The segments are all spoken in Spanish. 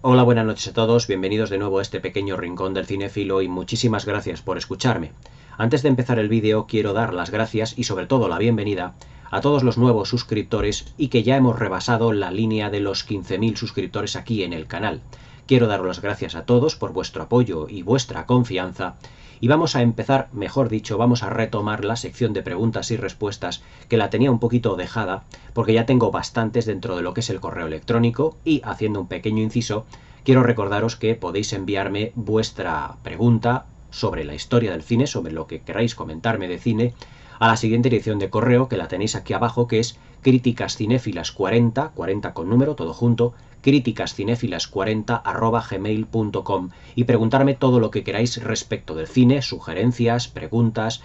Hola, buenas noches a todos, bienvenidos de nuevo a este pequeño rincón del cinéfilo y muchísimas gracias por escucharme. Antes de empezar el vídeo quiero dar las gracias y sobre todo la bienvenida a todos los nuevos suscriptores y que ya hemos rebasado la línea de los 15.000 suscriptores aquí en el canal. Quiero daros las gracias a todos por vuestro apoyo y vuestra confianza y vamos a empezar, mejor dicho, vamos a retomar la sección de preguntas y respuestas que la tenía un poquito dejada porque ya tengo bastantes dentro de lo que es el correo electrónico y, haciendo un pequeño inciso, quiero recordaros que podéis enviarme vuestra pregunta sobre la historia del cine, sobre lo que queráis comentarme de cine, a la siguiente dirección de correo, que la tenéis aquí abajo, que es críticascinéfilas40, 40 con número, todo junto, críticascinéfilas40@gmail.com, y preguntarme todo lo que queráis respecto del cine, sugerencias, preguntas,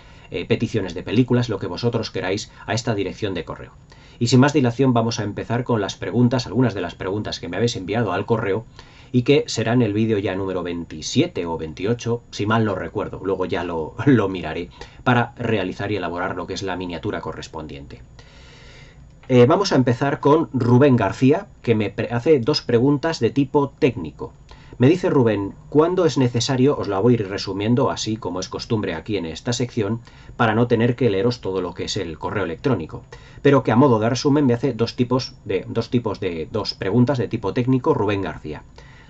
peticiones de películas, lo que vosotros queráis, a esta dirección de correo. Y sin más dilación vamos a empezar con las preguntas, algunas de las preguntas que me habéis enviado al correo y que será en el vídeo ya número 27 o 28, si mal no recuerdo, luego ya lo miraré, para realizar y elaborar lo que es la miniatura correspondiente. Vamos a empezar con Rubén García, que me hace dos preguntas de tipo técnico. Me dice Rubén, ¿cuándo es necesario? Os la voy a ir resumiendo así como es costumbre aquí en esta sección, para no tener que leeros todo lo que es el correo electrónico. Pero que a modo de resumen me hace dos preguntas de tipo técnico Rubén García.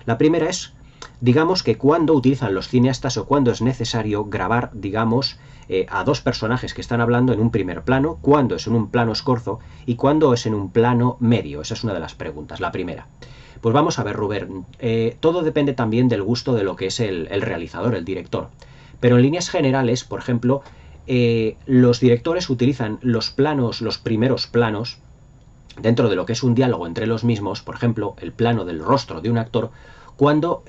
La primera es, digamos que cuándo utilizan los cineastas o cuándo es necesario grabar, digamos, a dos personajes que están hablando en un primer plano, cuándo es en un plano escorzo y cuándo es en un plano medio. Esa es una de las preguntas, la primera. Pues vamos a ver, Rubén, todo depende también del gusto de lo que es el realizador, el director. Pero en líneas generales, por ejemplo, los directores utilizan los primeros planos, dentro de lo que es un diálogo entre los mismos, por ejemplo, el plano del rostro de un actor, cuando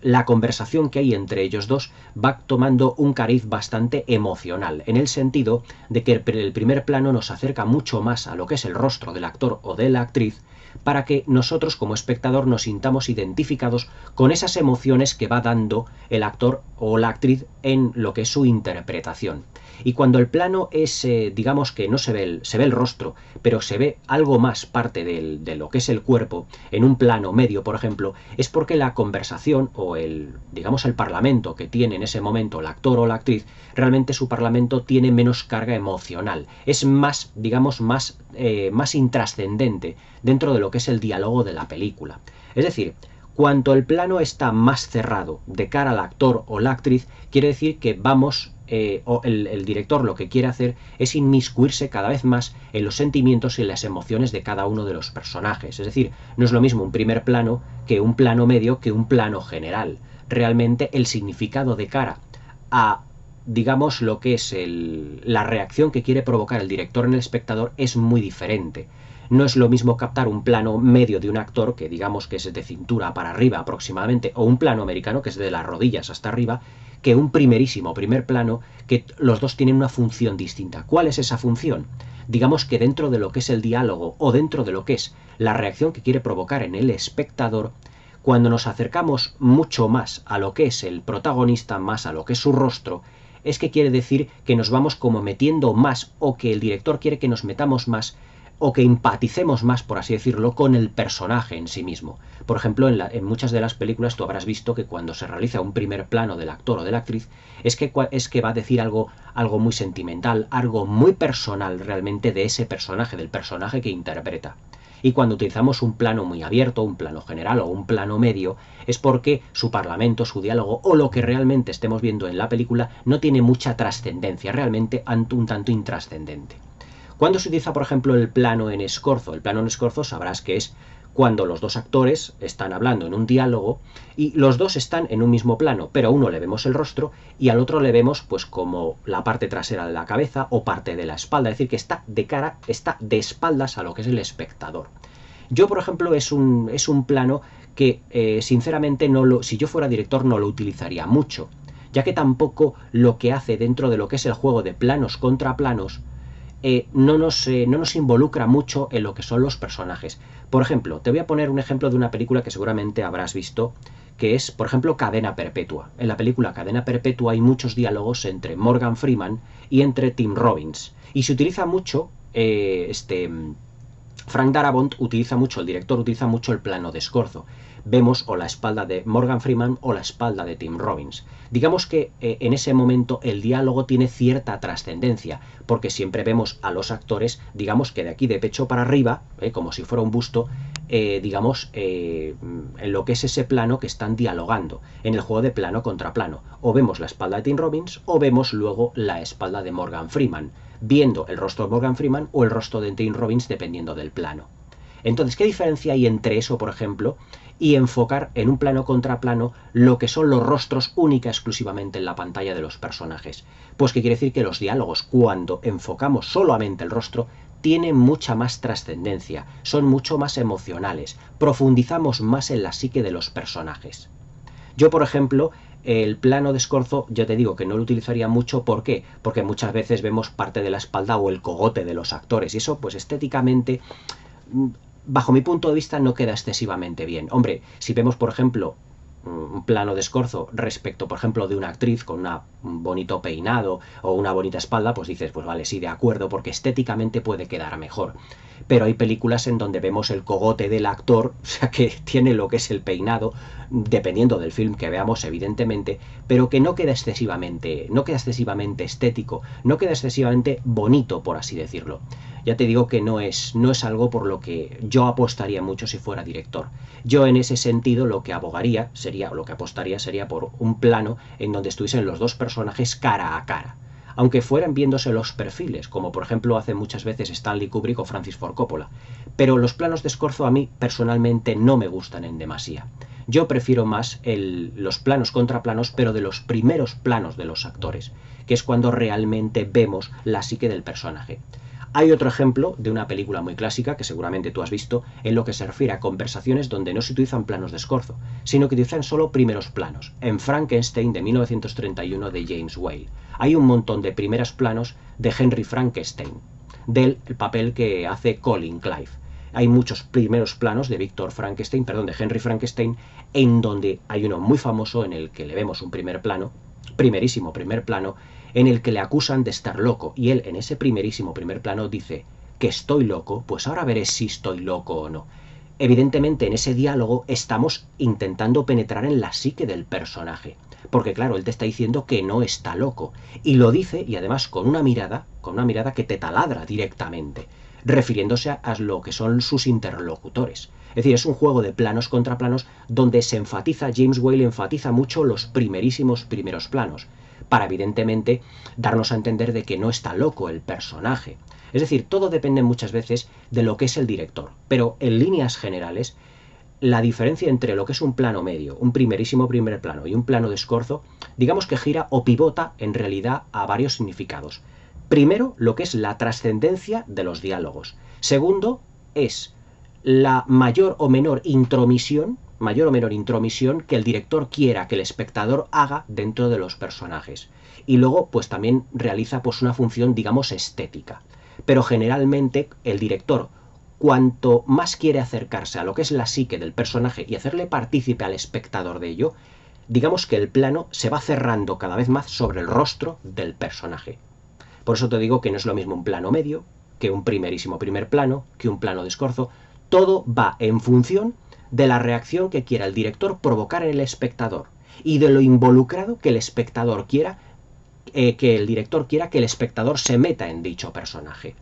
la conversación que hay entre ellos dos va tomando un cariz bastante emocional, en el sentido de que el primer plano nos acerca mucho más a lo que es el rostro del actor o de la actriz, para que nosotros como espectador nos sintamos identificados con esas emociones que va dando el actor o la actriz en lo que es su interpretación. Y cuando el plano es, digamos que no se ve el rostro, pero se ve algo más parte de lo que es el cuerpo, en un plano medio, por ejemplo, es porque la conversación o digamos, el parlamento que tiene en ese momento el actor o la actriz, realmente su parlamento tiene menos carga emocional. Es más, digamos, más intrascendente dentro de lo que es el diálogo de la película. Es decir, cuanto el plano está más cerrado de cara al actor o la actriz, quiere decir que o el director lo que quiere hacer es inmiscuirse cada vez más en los sentimientos y en las emociones de cada uno de los personajes. Es decir, no es lo mismo un primer plano que un plano medio que un plano general. Realmente el significado de cara a, digamos, lo que es la reacción que quiere provocar el director en el espectador es muy diferente. No es lo mismo captar un plano medio de un actor, que digamos que es de cintura para arriba aproximadamente, o un plano americano, que es de las rodillas hasta arriba, que un primer plano, que los dos tienen una función distinta. ¿Cuál es esa función? Digamos que dentro de lo que es el diálogo o dentro de lo que es la reacción que quiere provocar en el espectador, cuando nos acercamos mucho más a lo que es el protagonista, más a lo que es su rostro, es que quiere decir que nos vamos como metiendo más, o que el director quiere que nos metamos más, o que empaticemos más, por así decirlo, con el personaje en sí mismo. Por ejemplo, en muchas de las películas tú habrás visto que cuando se realiza un primer plano del actor o de la actriz, es que va a decir algo muy sentimental, algo muy personal realmente de ese personaje, del personaje que interpreta. Y cuando utilizamos un plano muy abierto, un plano general o un plano medio, es porque su parlamento, su diálogo o lo que realmente estemos viendo en la película no tiene mucha trascendencia, realmente un tanto intrascendente. ¿Cuándo se utiliza, por ejemplo, el plano en escorzo? El plano en escorzo sabrás que es cuando los dos actores están hablando en un diálogo y los dos están en un mismo plano, pero a uno le vemos el rostro y al otro le vemos pues como la parte trasera de la cabeza o parte de la espalda, es decir, que está de cara, está de espaldas a lo que es el espectador. Yo, por ejemplo, es un plano que sinceramente si yo fuera director no lo utilizaría mucho, ya que tampoco lo que hace dentro de lo que es el juego de planos contra planos no nos involucra mucho en lo que son los personajes. Por ejemplo, te voy a poner un ejemplo de una película que seguramente habrás visto, que es, por ejemplo, Cadena Perpetua. En la película Cadena Perpetua hay muchos diálogos entre Morgan Freeman y entre Tim Robbins. Y se utiliza mucho Frank Darabont utiliza mucho, el director utiliza mucho el plano de escorzo. Vemos o la espalda de Morgan Freeman o la espalda de Tim Robbins. Digamos que en ese momento el diálogo tiene cierta trascendencia, porque siempre vemos a los actores, digamos que de aquí de pecho para arriba, como si fuera un busto, digamos, en lo que es ese plano que están dialogando, en el juego de plano contra plano. O vemos la espalda de Tim Robbins o vemos luego la espalda de Morgan Freeman, viendo el rostro de Morgan Freeman o el rostro de Tim Robbins dependiendo del plano. Entonces, ¿qué diferencia hay entre eso, por ejemplo, y enfocar en un plano contra plano lo que son los rostros única exclusivamente en la pantalla de los personajes? Pues que quiere decir que los diálogos, cuando enfocamos solamente el rostro, tienen mucha más trascendencia, son mucho más emocionales, profundizamos más en la psique de los personajes. Yo, por ejemplo, el plano de escorzo, ya te digo que no lo utilizaría mucho. ¿Por qué? Porque muchas veces vemos parte de la espalda o el cogote de los actores, y eso, pues estéticamente, bajo mi punto de vista, no queda excesivamente bien. Hombre, si vemos, por ejemplo, un plano de escorzo respecto, por ejemplo, de una actriz con un bonito peinado o una bonita espalda, pues dices, pues vale, sí, de acuerdo, porque estéticamente puede quedar mejor. Pero hay películas en donde vemos el cogote del actor, o sea, que tiene lo que es el peinado, dependiendo del film que veamos, evidentemente, pero que no queda excesivamente estético, no queda excesivamente bonito, por así decirlo. Ya te digo que no es algo por lo que yo apostaría mucho si fuera director. Yo en ese sentido lo que apostaría sería por un plano en donde estuviesen los dos personajes cara a cara, aunque fueran viéndose los perfiles, como por ejemplo hace muchas veces Stanley Kubrick o Francis Ford Coppola. Pero los planos de escorzo a mí personalmente no me gustan en demasía. Yo prefiero más los planos contra planos, pero de los primeros planos de los actores, que es cuando realmente vemos la psique del personaje. Hay otro ejemplo de una película muy clásica que seguramente tú has visto, en lo que se refiere a conversaciones donde no se utilizan planos de escorzo, sino que utilizan solo primeros planos. En Frankenstein de 1931 de James Whale hay un montón de primeros planos de Henry Frankenstein, del papel que hace Colin Clive. Hay muchos primeros planos de de Henry Frankenstein, en donde hay uno muy famoso en el que le vemos un primerísimo primer plano, en el que le acusan de estar loco, y él en ese primerísimo primer plano dice que estoy loco, pues ahora veré si estoy loco o no. Evidentemente en ese diálogo estamos intentando penetrar en la psique del personaje, porque claro, él te está diciendo que no está loco, y lo dice, y además con una mirada que te taladra directamente, refiriéndose a lo que son sus interlocutores. Es decir, es un juego de planos contra planos donde James Whale enfatiza mucho los primerísimos primeros planos, para evidentemente darnos a entender de que no está loco el personaje. Es decir, todo depende muchas veces de lo que es el director, pero en líneas generales, la diferencia entre lo que es un plano medio, un primerísimo primer plano y un plano de escorzo, digamos que gira o pivota en realidad a varios significados. Primero, lo que es la trascendencia de los diálogos. Segundo, es la mayor o menor intromisión que el director quiera que el espectador haga dentro de los personajes. Y luego, pues también realiza pues una función, digamos, estética. Pero generalmente el director, cuanto más quiere acercarse a lo que es la psique del personaje y hacerle partícipe al espectador de ello, digamos que el plano se va cerrando cada vez más sobre el rostro del personaje. Por eso te digo que no es lo mismo un plano medio, que un primerísimo primer plano, que un plano de escorzo. Todo va en función de la reacción que quiera el director provocar en el espectador y de lo involucrado que el espectador quiera, que el director quiera que el espectador se meta en dicho personaje.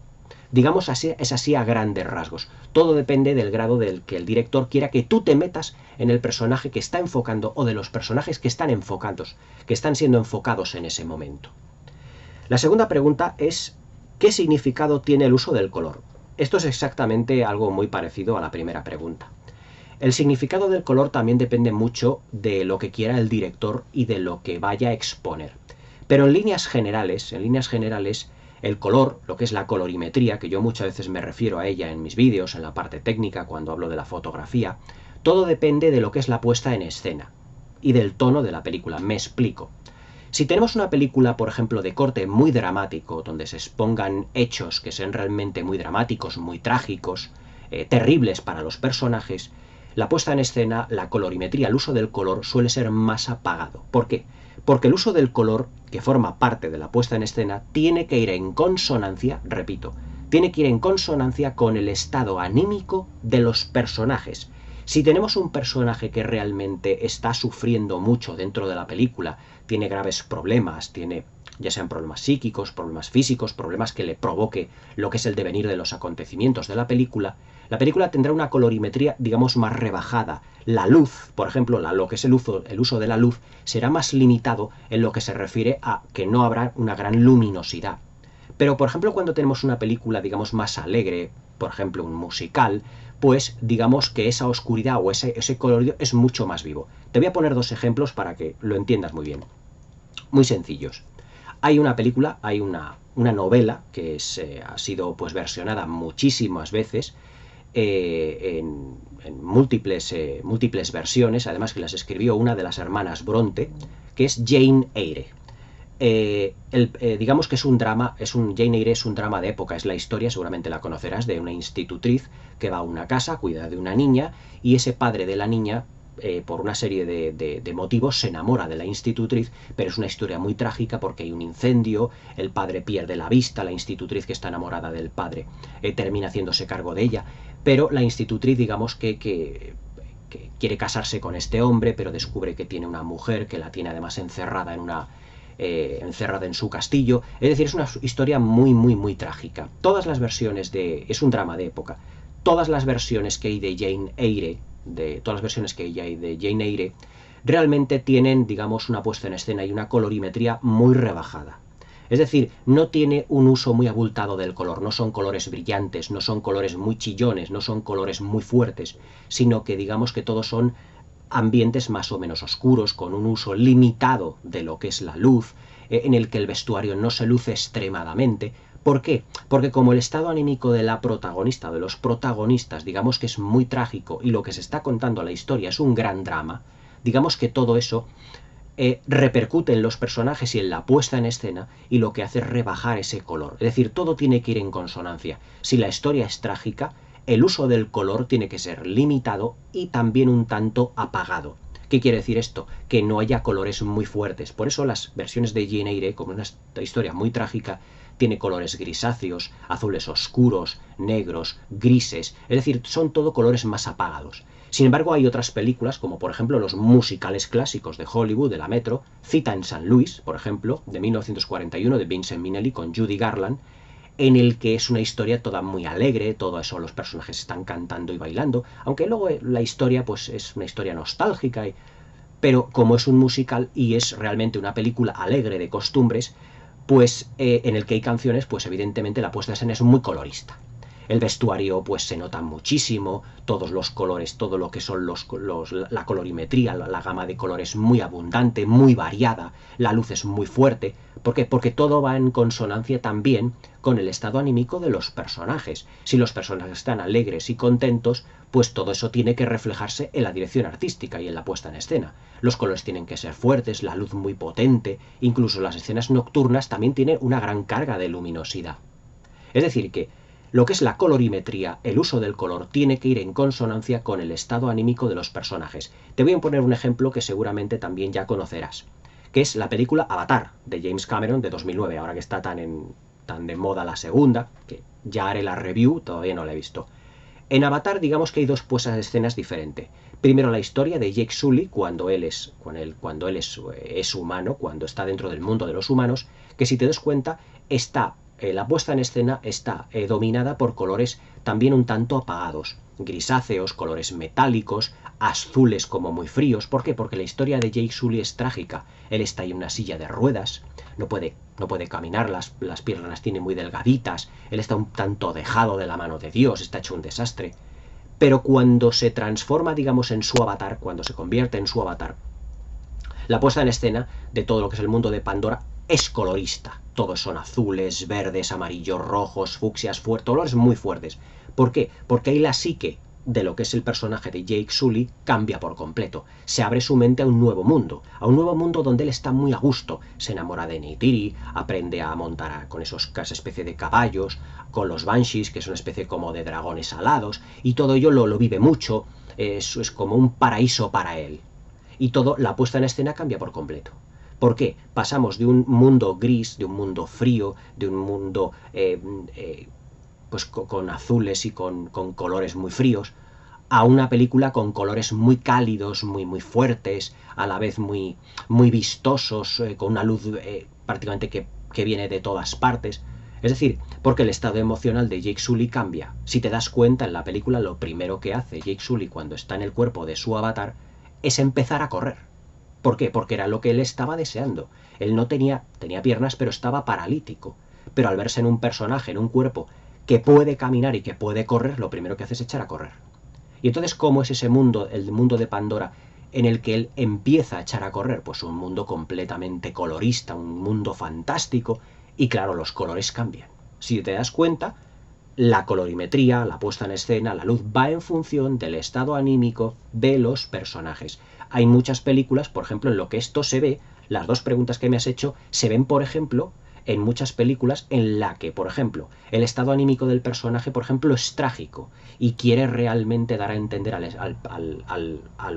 Digamos así, es así a grandes rasgos. Todo depende del grado del que el director quiera que tú te metas en el personaje que está enfocando o de los personajes que están enfocados, que están siendo enfocados en ese momento. La segunda pregunta es: ¿qué significado tiene el uso del color? Esto es exactamente algo muy parecido a la primera pregunta. El significado del color también depende mucho de lo que quiera el director y de lo que vaya a exponer. Pero en líneas generales, el color, lo que es la colorimetría, que yo muchas veces me refiero a ella en mis vídeos, en la parte técnica, cuando hablo de la fotografía, todo depende de lo que es la puesta en escena y del tono de la película. Me explico. Si tenemos una película, por ejemplo, de corte muy dramático, donde se expongan hechos que sean realmente muy dramáticos, muy trágicos, terribles para los personajes, la puesta en escena, la colorimetría, el uso del color suele ser más apagado. ¿Por qué? Porque el uso del color, que forma parte de la puesta en escena, tiene que ir en consonancia, repito, tiene que ir en consonancia con el estado anímico de los personajes. Si tenemos un personaje que realmente está sufriendo mucho dentro de la película, tiene graves problemas, tiene ya sean problemas psíquicos, problemas físicos, problemas que le provoque lo que es el devenir de los acontecimientos de la película tendrá una colorimetría, digamos, más rebajada. La luz, por ejemplo, lo que es el uso de la luz, será más limitado en lo que se refiere a que no habrá una gran luminosidad. Pero, por ejemplo, cuando tenemos una película, digamos, más alegre, por ejemplo, un musical, pues digamos que esa oscuridad o ese colorido es mucho más vivo. Te voy a poner dos ejemplos para que lo entiendas muy bien. Muy sencillos. Hay una película, hay una novela que ha sido pues versionada muchísimas veces, en múltiples versiones, además que las escribió una de las hermanas Bronte, que es Jane Eyre. Digamos que es un drama, Jane Eyre es un drama de época, es la historia, seguramente la conocerás, de una institutriz que va a una casa, cuida de una niña, y ese padre de la niña, por una serie de motivos, se enamora de la institutriz, pero es una historia muy trágica porque hay un incendio, el padre pierde la vista, la institutriz que está enamorada del padre termina haciéndose cargo de ella, pero la institutriz, digamos que quiere casarse con este hombre, pero descubre que tiene una mujer que la tiene además encerrada en su castillo. Es decir, es una historia muy trágica. Todas las versiones es un drama de época. Todas las versiones que hay de Jane Eyre, realmente tienen, digamos, una puesta en escena y una colorimetría muy rebajada. Es decir, no tiene un uso muy abultado del color, no son colores brillantes, no son colores muy chillones, no son colores muy fuertes, sino que digamos que todos son ambientes más o menos oscuros, con un uso limitado de lo que es la luz, en el que el vestuario no se luce extremadamente. ¿Por qué? Porque como el estado anímico de la protagonista, de los protagonistas, digamos que es muy trágico y lo que se está contando a la historia es un gran drama, digamos que todo eso repercute en los personajes y en la puesta en escena, y lo que hace es rebajar ese color. Es decir, todo tiene que ir en consonancia. Si la historia es trágica, el uso del color tiene que ser limitado y también un tanto apagado. ¿Qué quiere decir esto? Que no haya colores muy fuertes. Por eso las versiones de Jane Eyre, como es una historia muy trágica, tiene colores grisáceos, azules oscuros, negros, grises, es decir, son todo colores más apagados. Sin embargo, hay otras películas, como por ejemplo los musicales clásicos de Hollywood, de la Metro, Cita en San Luis, por ejemplo, de 1941, de Vincent Minnelli, con Judy Garland, en el que es una historia toda muy alegre, todo eso, los personajes están cantando y bailando, aunque luego la historia pues es una historia nostálgica, pero como es un musical y es realmente una película alegre de costumbres, pues en el que hay canciones, pues evidentemente la puesta en escena es muy colorista. El vestuario pues se nota muchísimo, todos los colores, todo lo que son la colorimetría, la gama de colores muy abundante, muy variada, la luz es muy fuerte. ¿Por qué? Porque todo va en consonancia también con el estado anímico de los personajes. Si los personajes están alegres y contentos, pues todo eso tiene que reflejarse en la dirección artística y en la puesta en escena. Los colores tienen que ser fuertes, la luz muy potente, incluso las escenas nocturnas también tienen una gran carga de luminosidad. Es decir, que lo que es la colorimetría, el uso del color, tiene que ir en consonancia con el estado anímico de los personajes. Te voy a poner un ejemplo que seguramente también ya conocerás, que es la película Avatar, de James Cameron, de 2009, ahora que está tan de moda la segunda, que ya haré la review, todavía no la he visto. En Avatar, digamos que hay dos puestas de escenas diferentes. Primero, la historia de Jake Sully cuando él es humano, cuando está dentro del mundo de los humanos, que si te das cuenta, la puesta en escena está dominada por colores también un tanto apagados, grisáceos, colores metálicos, azules como muy fríos. ¿Por qué? Porque la historia de Jake Sully es trágica. Él está en una silla de ruedas, no puede caminar, las piernas las tiene muy delgaditas, él está un tanto dejado de la mano de Dios, está hecho un desastre. Pero cuando se transforma, digamos, en su avatar, cuando se convierte en su avatar, la puesta en escena de todo lo que es el mundo de Pandora es colorista. Todos son azules, verdes, amarillos, rojos, fucsias, colores muy fuertes. ¿Por qué? Porque ahí la psique de lo que es el personaje de Jake Sully cambia por completo. Se abre su mente a un nuevo mundo donde él está muy a gusto. Se enamora de Neytiri, aprende a montar con esa especie de caballos, con los Banshees, que es una especie como de dragones alados, y todo ello lo vive mucho. Eso es como un paraíso para él. Y la puesta en escena cambia por completo. ¿Por qué? Pasamos de un mundo gris, de un mundo frío, de un mundo pues con azules y con colores muy fríos, a una película con colores muy cálidos, muy fuertes, a la vez muy vistosos, con una luz prácticamente que viene de todas partes. Es decir, porque el estado emocional de Jake Sully cambia. Si te das cuenta en la película, lo primero que hace Jake Sully cuando está en el cuerpo de su avatar es empezar a correr. ¿Por qué? Porque era lo que él estaba deseando. Él no tenía piernas, pero estaba paralítico. Pero al verse en un personaje, en un cuerpo que puede caminar y que puede correr, lo primero que hace es echar a correr. Y entonces, ¿cómo es ese mundo, el mundo de Pandora, en el que él empieza a echar a correr? Pues un mundo completamente colorista, un mundo fantástico, y claro, los colores cambian. Si te das cuenta, la colorimetría, la puesta en escena, la luz va en función del estado anímico de los personajes. Hay muchas películas, por ejemplo, en lo que esto se ve, las dos preguntas que me has hecho, se ven, por ejemplo, en muchas películas en la que, por ejemplo, el estado anímico del personaje, por ejemplo, es trágico y quiere realmente dar a entender a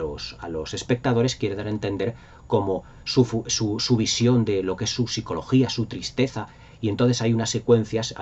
los espectadores, quiere dar a entender como su visión de lo que es su psicología, su tristeza. Y entonces hay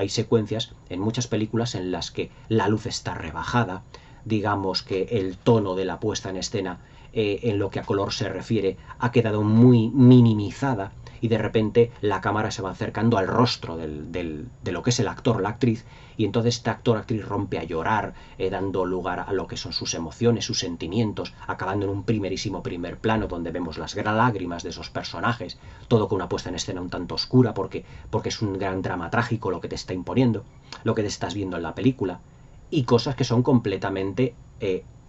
secuencias en muchas películas en las que la luz está rebajada, digamos que el tono de la puesta en escena, en lo que a color se refiere, ha quedado muy minimizada, y de repente la cámara se va acercando al rostro de lo que es el actor, la actriz, y entonces este actor o actriz rompe a llorar, dando lugar a lo que son sus emociones, sus sentimientos, acabando en un primerísimo primer plano donde vemos las lágrimas de esos personajes, todo con una puesta en escena un tanto oscura, porque es un gran drama trágico lo que te está imponiendo, lo que te estás viendo en la película, y cosas que son completamente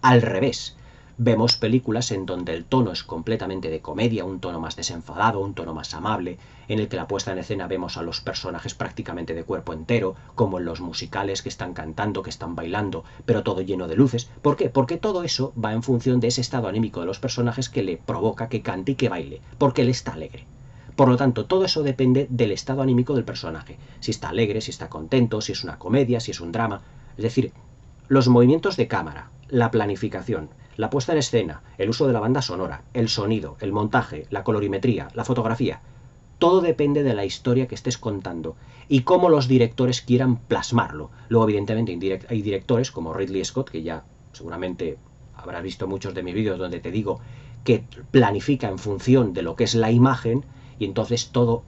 al revés. Vemos películas en donde el tono es completamente de comedia, un tono más desenfadado, un tono más amable, en el que la puesta en escena vemos a los personajes prácticamente de cuerpo entero, como en los musicales, que están cantando, que están bailando, pero todo lleno de luces. ¿Por qué? Porque todo eso va en función de ese estado anímico de los personajes que le provoca que cante y que baile, porque él está alegre. Por lo tanto, todo eso depende del estado anímico del personaje. Si está alegre, si está contento, si es una comedia, si es un drama. Es decir, los movimientos de cámara, la planificación, la puesta en escena, el uso de la banda sonora, el sonido, el montaje, la colorimetría, la fotografía, todo depende de la historia que estés contando y cómo los directores quieran plasmarlo. Luego, evidentemente, hay directores como Ridley Scott, que ya seguramente habrás visto muchos de mis vídeos donde te digo que planifica en función de lo que es la imagen, y entonces todo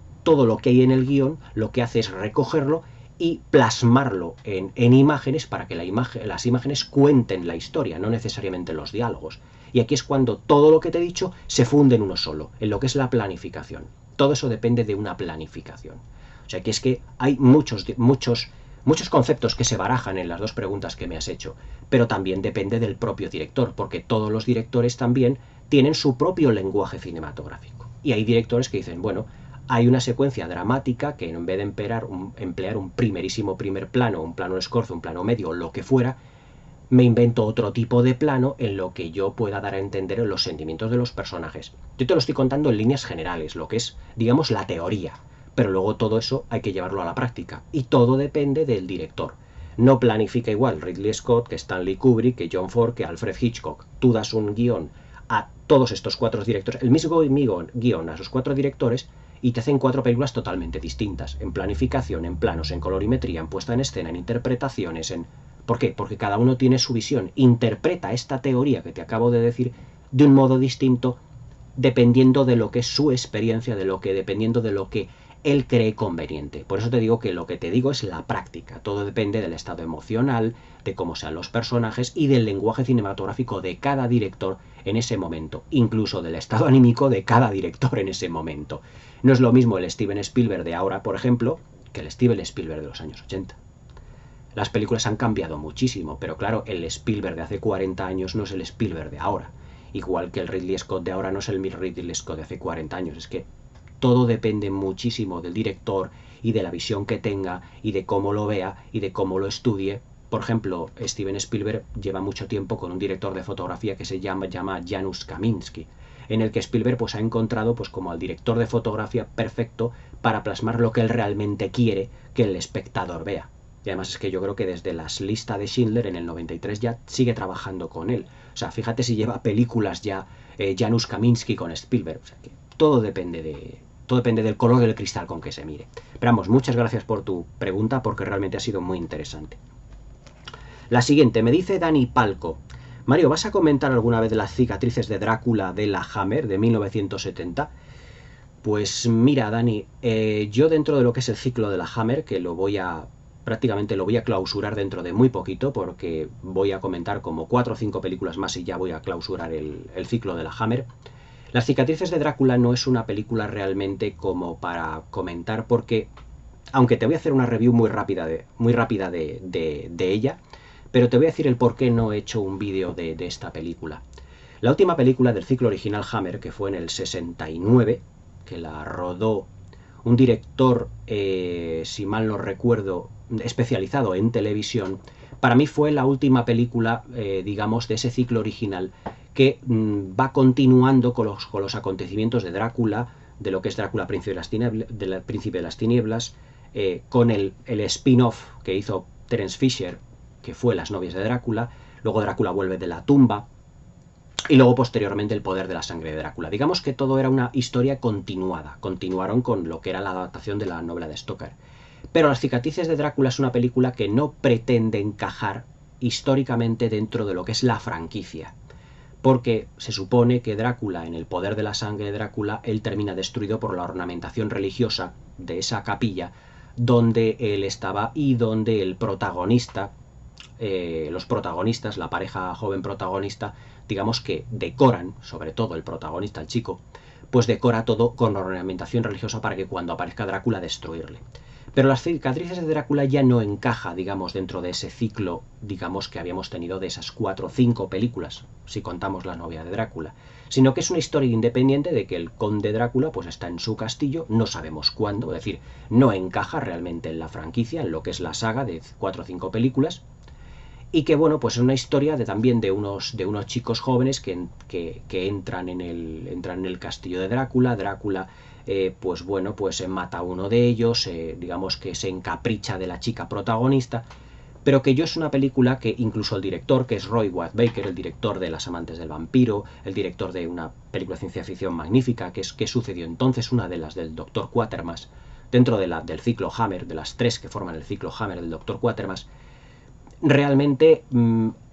lo que hay en el guión lo que hace es recogerlo y plasmarlo en imágenes para que las imágenes cuenten la historia, no necesariamente los diálogos. Y aquí es cuando todo lo que te he dicho se funde en uno solo, en lo que es la planificación. Todo eso depende de una planificación. O sea que es que hay muchos conceptos que se barajan en las dos preguntas que me has hecho, pero también depende del propio director, porque todos los directores también tienen su propio lenguaje cinematográfico. Y hay directores que dicen, bueno, hay una secuencia dramática que en vez de emplear un primerísimo primer plano, un plano escorzo, un plano medio, lo que fuera, me invento otro tipo de plano en lo que yo pueda dar a entender los sentimientos de los personajes. Yo te lo estoy contando en líneas generales, lo que es, digamos, la teoría, pero luego todo eso hay que llevarlo a la práctica, y todo depende del director. No planifica igual Ridley Scott que Stanley Kubrick, que John Ford, que Alfred Hitchcock. Tú das un guión a todos estos cuatro directores, el mismo guión a esos cuatro directores, y te hacen cuatro películas totalmente distintas, en planificación, en planos, en colorimetría, en puesta en escena, en interpretaciones, en... ¿Por qué? Porque cada uno tiene su visión, interpreta esta teoría que te acabo de decir de un modo distinto, dependiendo de lo que es su experiencia, dependiendo de lo que él cree conveniente. Por eso te digo que lo que te digo es la práctica. Todo depende del estado emocional, de cómo sean los personajes y del lenguaje cinematográfico de cada director en ese momento, incluso del estado anímico de cada director en ese momento. No es lo mismo el Steven Spielberg de ahora, por ejemplo, que el Steven Spielberg de los años 80. Las películas han cambiado muchísimo, pero claro, el Spielberg de hace 40 años no es el Spielberg de ahora. Igual que el Ridley Scott de ahora no es el Ridley Scott de hace 40 años. Es que todo depende muchísimo del director y de la visión que tenga y de cómo lo vea y de cómo lo estudie. Por ejemplo, Steven Spielberg lleva mucho tiempo con un director de fotografía que se llama Janusz Kaminski, en el que Spielberg pues ha encontrado pues como al director de fotografía perfecto para plasmar lo que él realmente quiere que el espectador vea. Y además es que yo creo que desde las listas de Schindler en el 93 ya sigue trabajando con él. O sea, fíjate si lleva películas ya Janusz Kaminski con Spielberg. O sea, que todo depende todo depende del color del cristal con que se mire. Pero vamos, muchas gracias por tu pregunta porque realmente ha sido muy interesante. La siguiente, me dice Dani Palco. Mario, ¿vas a comentar alguna vez las cicatrices de Drácula de la Hammer de 1970? Pues mira, Dani, yo dentro de lo que es el ciclo de la Hammer, que prácticamente lo voy a clausurar dentro de muy poquito, porque voy a comentar como 4 o 5 películas más y ya voy a clausurar el ciclo de la Hammer. Las cicatrices de Drácula no es una película realmente como para comentar, porque, aunque te voy a hacer una review muy rápida de ella, pero te voy a decir el por qué no he hecho un vídeo de esta película. La última película del ciclo original Hammer, que fue en el 69, que la rodó un director, si mal no recuerdo, especializado en televisión, para mí fue la última película, digamos, de ese ciclo original que va continuando con los acontecimientos de Drácula, de lo que es Drácula, Príncipe de las Tinieblas, con el spin-off que hizo Terence Fisher, que fue Las novias de Drácula, luego Drácula vuelve de la tumba, y luego posteriormente El poder de la sangre de Drácula. Digamos que todo era una historia continuada, continuaron con lo que era la adaptación de la novela de Stoker. Pero Las cicatrices de Drácula es una película que no pretende encajar históricamente dentro de lo que es la franquicia, porque se supone que Drácula, en El poder de la sangre de Drácula, él termina destruido por la ornamentación religiosa de esa capilla donde él estaba y donde el protagonista, los protagonistas, la pareja joven protagonista, digamos que decoran, sobre todo el protagonista, el chico, pues decora todo con ornamentación religiosa para que cuando aparezca Drácula destruirle. Pero Las cicatrices de Drácula ya no encaja, digamos, dentro de ese ciclo, digamos, que habíamos tenido de esas 4 o 5 películas, si contamos La novia de Drácula, sino que es una historia independiente de que el conde Drácula pues está en su castillo, no sabemos cuándo, es decir, no encaja realmente en la franquicia, en lo que es la saga de 4 o 5 películas, y que bueno, pues es una historia también de unos chicos jóvenes que entran en el castillo de Drácula. Drácula, pues bueno, pues mata a uno de ellos, digamos que se encapricha de la chica protagonista, pero que yo es una película que incluso el director, que es Roy Watt Baker, el director de Las amantes del vampiro, el director de una película de ciencia ficción magnífica, que es ¿Qué sucedió entonces?, una de las del Dr. Quatermass, dentro del ciclo Hammer, de las 3 que forman el ciclo Hammer del Dr. Quatermass, realmente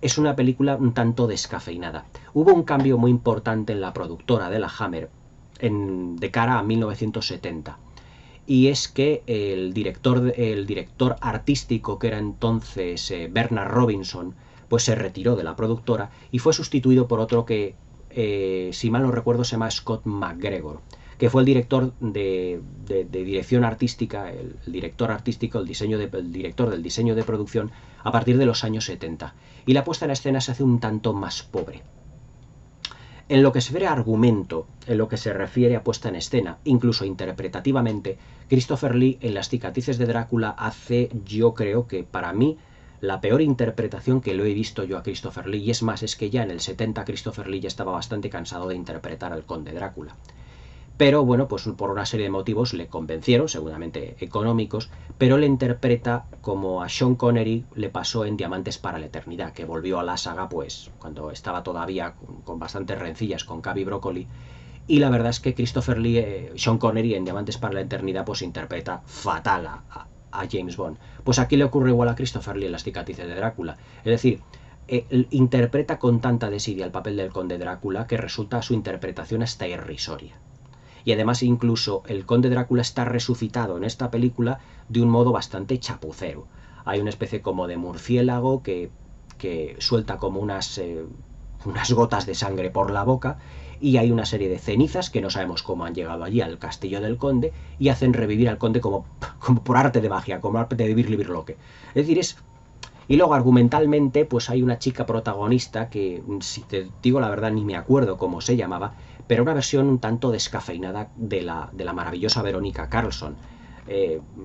es una película un tanto descafeinada. Hubo un cambio muy importante en la productora de la Hammer de cara a 1970. Y es que el director artístico, que era entonces Bernard Robinson, pues se retiró de la productora y fue sustituido por otro que, si mal no recuerdo, se llama Scott McGregor, que fue el director de dirección artística, el director artístico, el director del diseño de producción a partir de los años 70. Y la puesta en escena se hace un tanto más pobre. En lo que se refiere a argumento, en lo que se refiere a puesta en escena, incluso interpretativamente, Christopher Lee en Las cicatrices de Drácula hace, yo creo que para mí, la peor interpretación que lo he visto yo a Christopher Lee, y es más, es que ya en el 70 Christopher Lee ya estaba bastante cansado de interpretar al conde Drácula. Pero bueno, pues por una serie de motivos le convencieron, seguramente económicos, pero le interpreta como a Sean Connery le pasó en Diamantes para la eternidad, que volvió a la saga pues cuando estaba todavía con bastantes rencillas con Cubby Broccoli. Y la verdad es que Christopher Lee, Sean Connery en Diamantes para la eternidad pues interpreta fatal a James Bond. Pues aquí le ocurre igual a Christopher Lee en Las cicatrices de Drácula. Es decir, interpreta con tanta desidia el papel del conde Drácula que resulta su interpretación hasta irrisoria. Y además incluso el conde Drácula está resucitado en esta película de un modo bastante chapucero. Hay una especie como de murciélago que suelta como unas gotas de sangre por la boca, y hay una serie de cenizas que no sabemos cómo han llegado allí al castillo del conde y hacen revivir al conde como por arte de magia, como arte de birlibirloque. Es decir, y luego argumentalmente pues hay una chica protagonista que, si te digo la verdad, ni me acuerdo cómo se llamaba, pero una versión un tanto descafeinada de la maravillosa Verónica Carlson.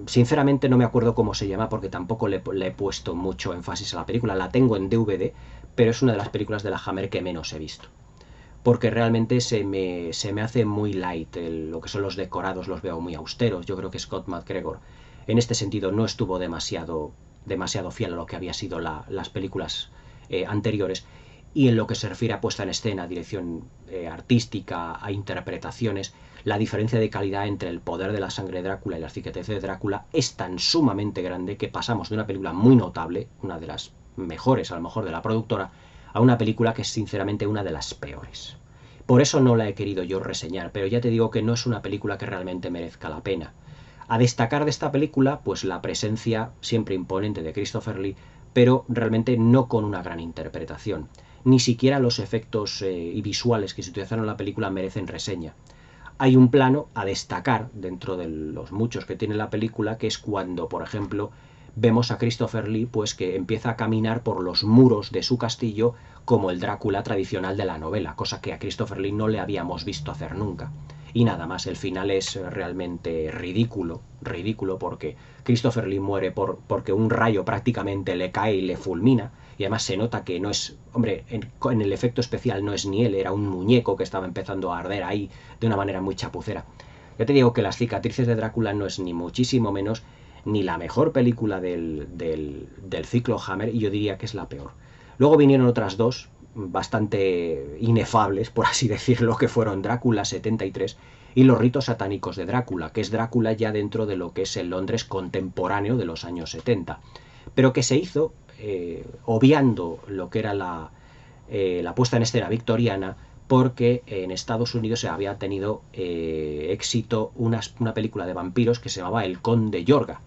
Sinceramente no me acuerdo cómo se llama porque tampoco le he puesto mucho énfasis a la película. La tengo en DVD, pero es una de las películas de la Hammer que menos he visto, porque realmente se me hace muy light. Lo que son los decorados los veo muy austeros. Yo creo que Scott McGregor en este sentido no estuvo demasiado fiel a lo que había sido las películas anteriores. Y en lo que se refiere a puesta en escena, dirección artística, a interpretaciones, la diferencia de calidad entre El poder de la sangre de Drácula y Las cicatrices de Drácula es tan sumamente grande que pasamos de una película muy notable, una de las mejores a lo mejor de la productora, a una película que es sinceramente una de las peores. Por eso no la he querido yo reseñar, pero ya te digo que no es una película que realmente merezca la pena. A destacar de esta película, pues la presencia siempre imponente de Christopher Lee, pero realmente no con una gran interpretación. Ni siquiera los efectos y visuales que se utilizaron en la película merecen reseña. Hay un plano a destacar dentro de los muchos que tiene la película, que es cuando, por ejemplo, vemos a Christopher Lee pues que empieza a caminar por los muros de su castillo como el Drácula tradicional de la novela, cosa que a Christopher Lee no le habíamos visto hacer nunca. Y nada más, el final es realmente ridículo porque Christopher Lee muere porque un rayo prácticamente le cae y le fulmina, y además se nota que no es, hombre, en el efecto especial no es ni él, era un muñeco que estaba empezando a arder ahí de una manera muy chapucera. Ya te digo que Las cicatrices de Drácula no es ni muchísimo menos ni la mejor película del ciclo Hammer, y yo diría que es la peor. Luego vinieron otras dos, bastante inefables, por así decirlo, que fueron Drácula 73 y Los ritos satánicos de Drácula, que es Drácula ya dentro de lo que es el Londres contemporáneo de los años 70, pero que se hizo obviando lo que era la puesta en escena victoriana, porque en Estados Unidos se había tenido éxito una película de vampiros que se llamaba El Conde Yorga,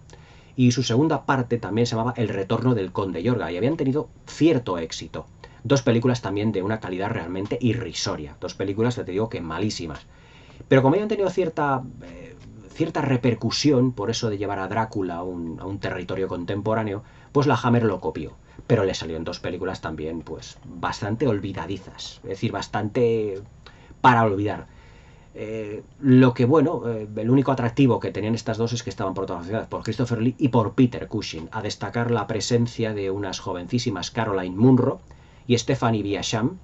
y su segunda parte también se llamaba El retorno del Conde Yorga, y habían tenido cierto éxito. Dos películas también de una calidad realmente irrisoria, dos películas, te digo que malísimas. Pero como habían tenido cierta repercusión por eso de llevar a Drácula a un territorio contemporáneo, pues la Hammer lo copió. Pero le salió en dos películas también, pues, bastante olvidadizas, es decir, bastante para olvidar. Lo que, bueno, el único atractivo que tenían estas dos es que estaban protagonizadas por Christopher Lee y por Peter Cushing, a destacar la presencia de unas jovencísimas Caroline Munro y Stephanie Beauchamp,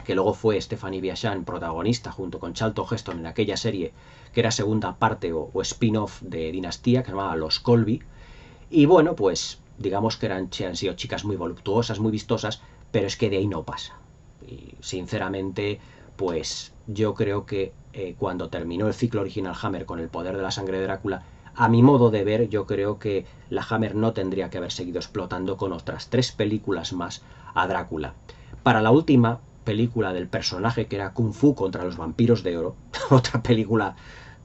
que luego fue Stephanie Beauchamp protagonista junto con Charlton Heston en aquella serie que era segunda parte o spin-off de Dinastía, que se llamaba Los Colby. Y bueno, pues digamos que han sido chicas muy voluptuosas, muy vistosas, pero es que de ahí no pasa. Y sinceramente, pues yo creo que cuando terminó el ciclo original Hammer con El poder de la sangre de Drácula, a mi modo de ver, yo creo que la Hammer no tendría que haber seguido explotando con otras 3 películas más a Drácula. Para la última película del personaje, que era Kung Fu contra los vampiros de oro, otra película,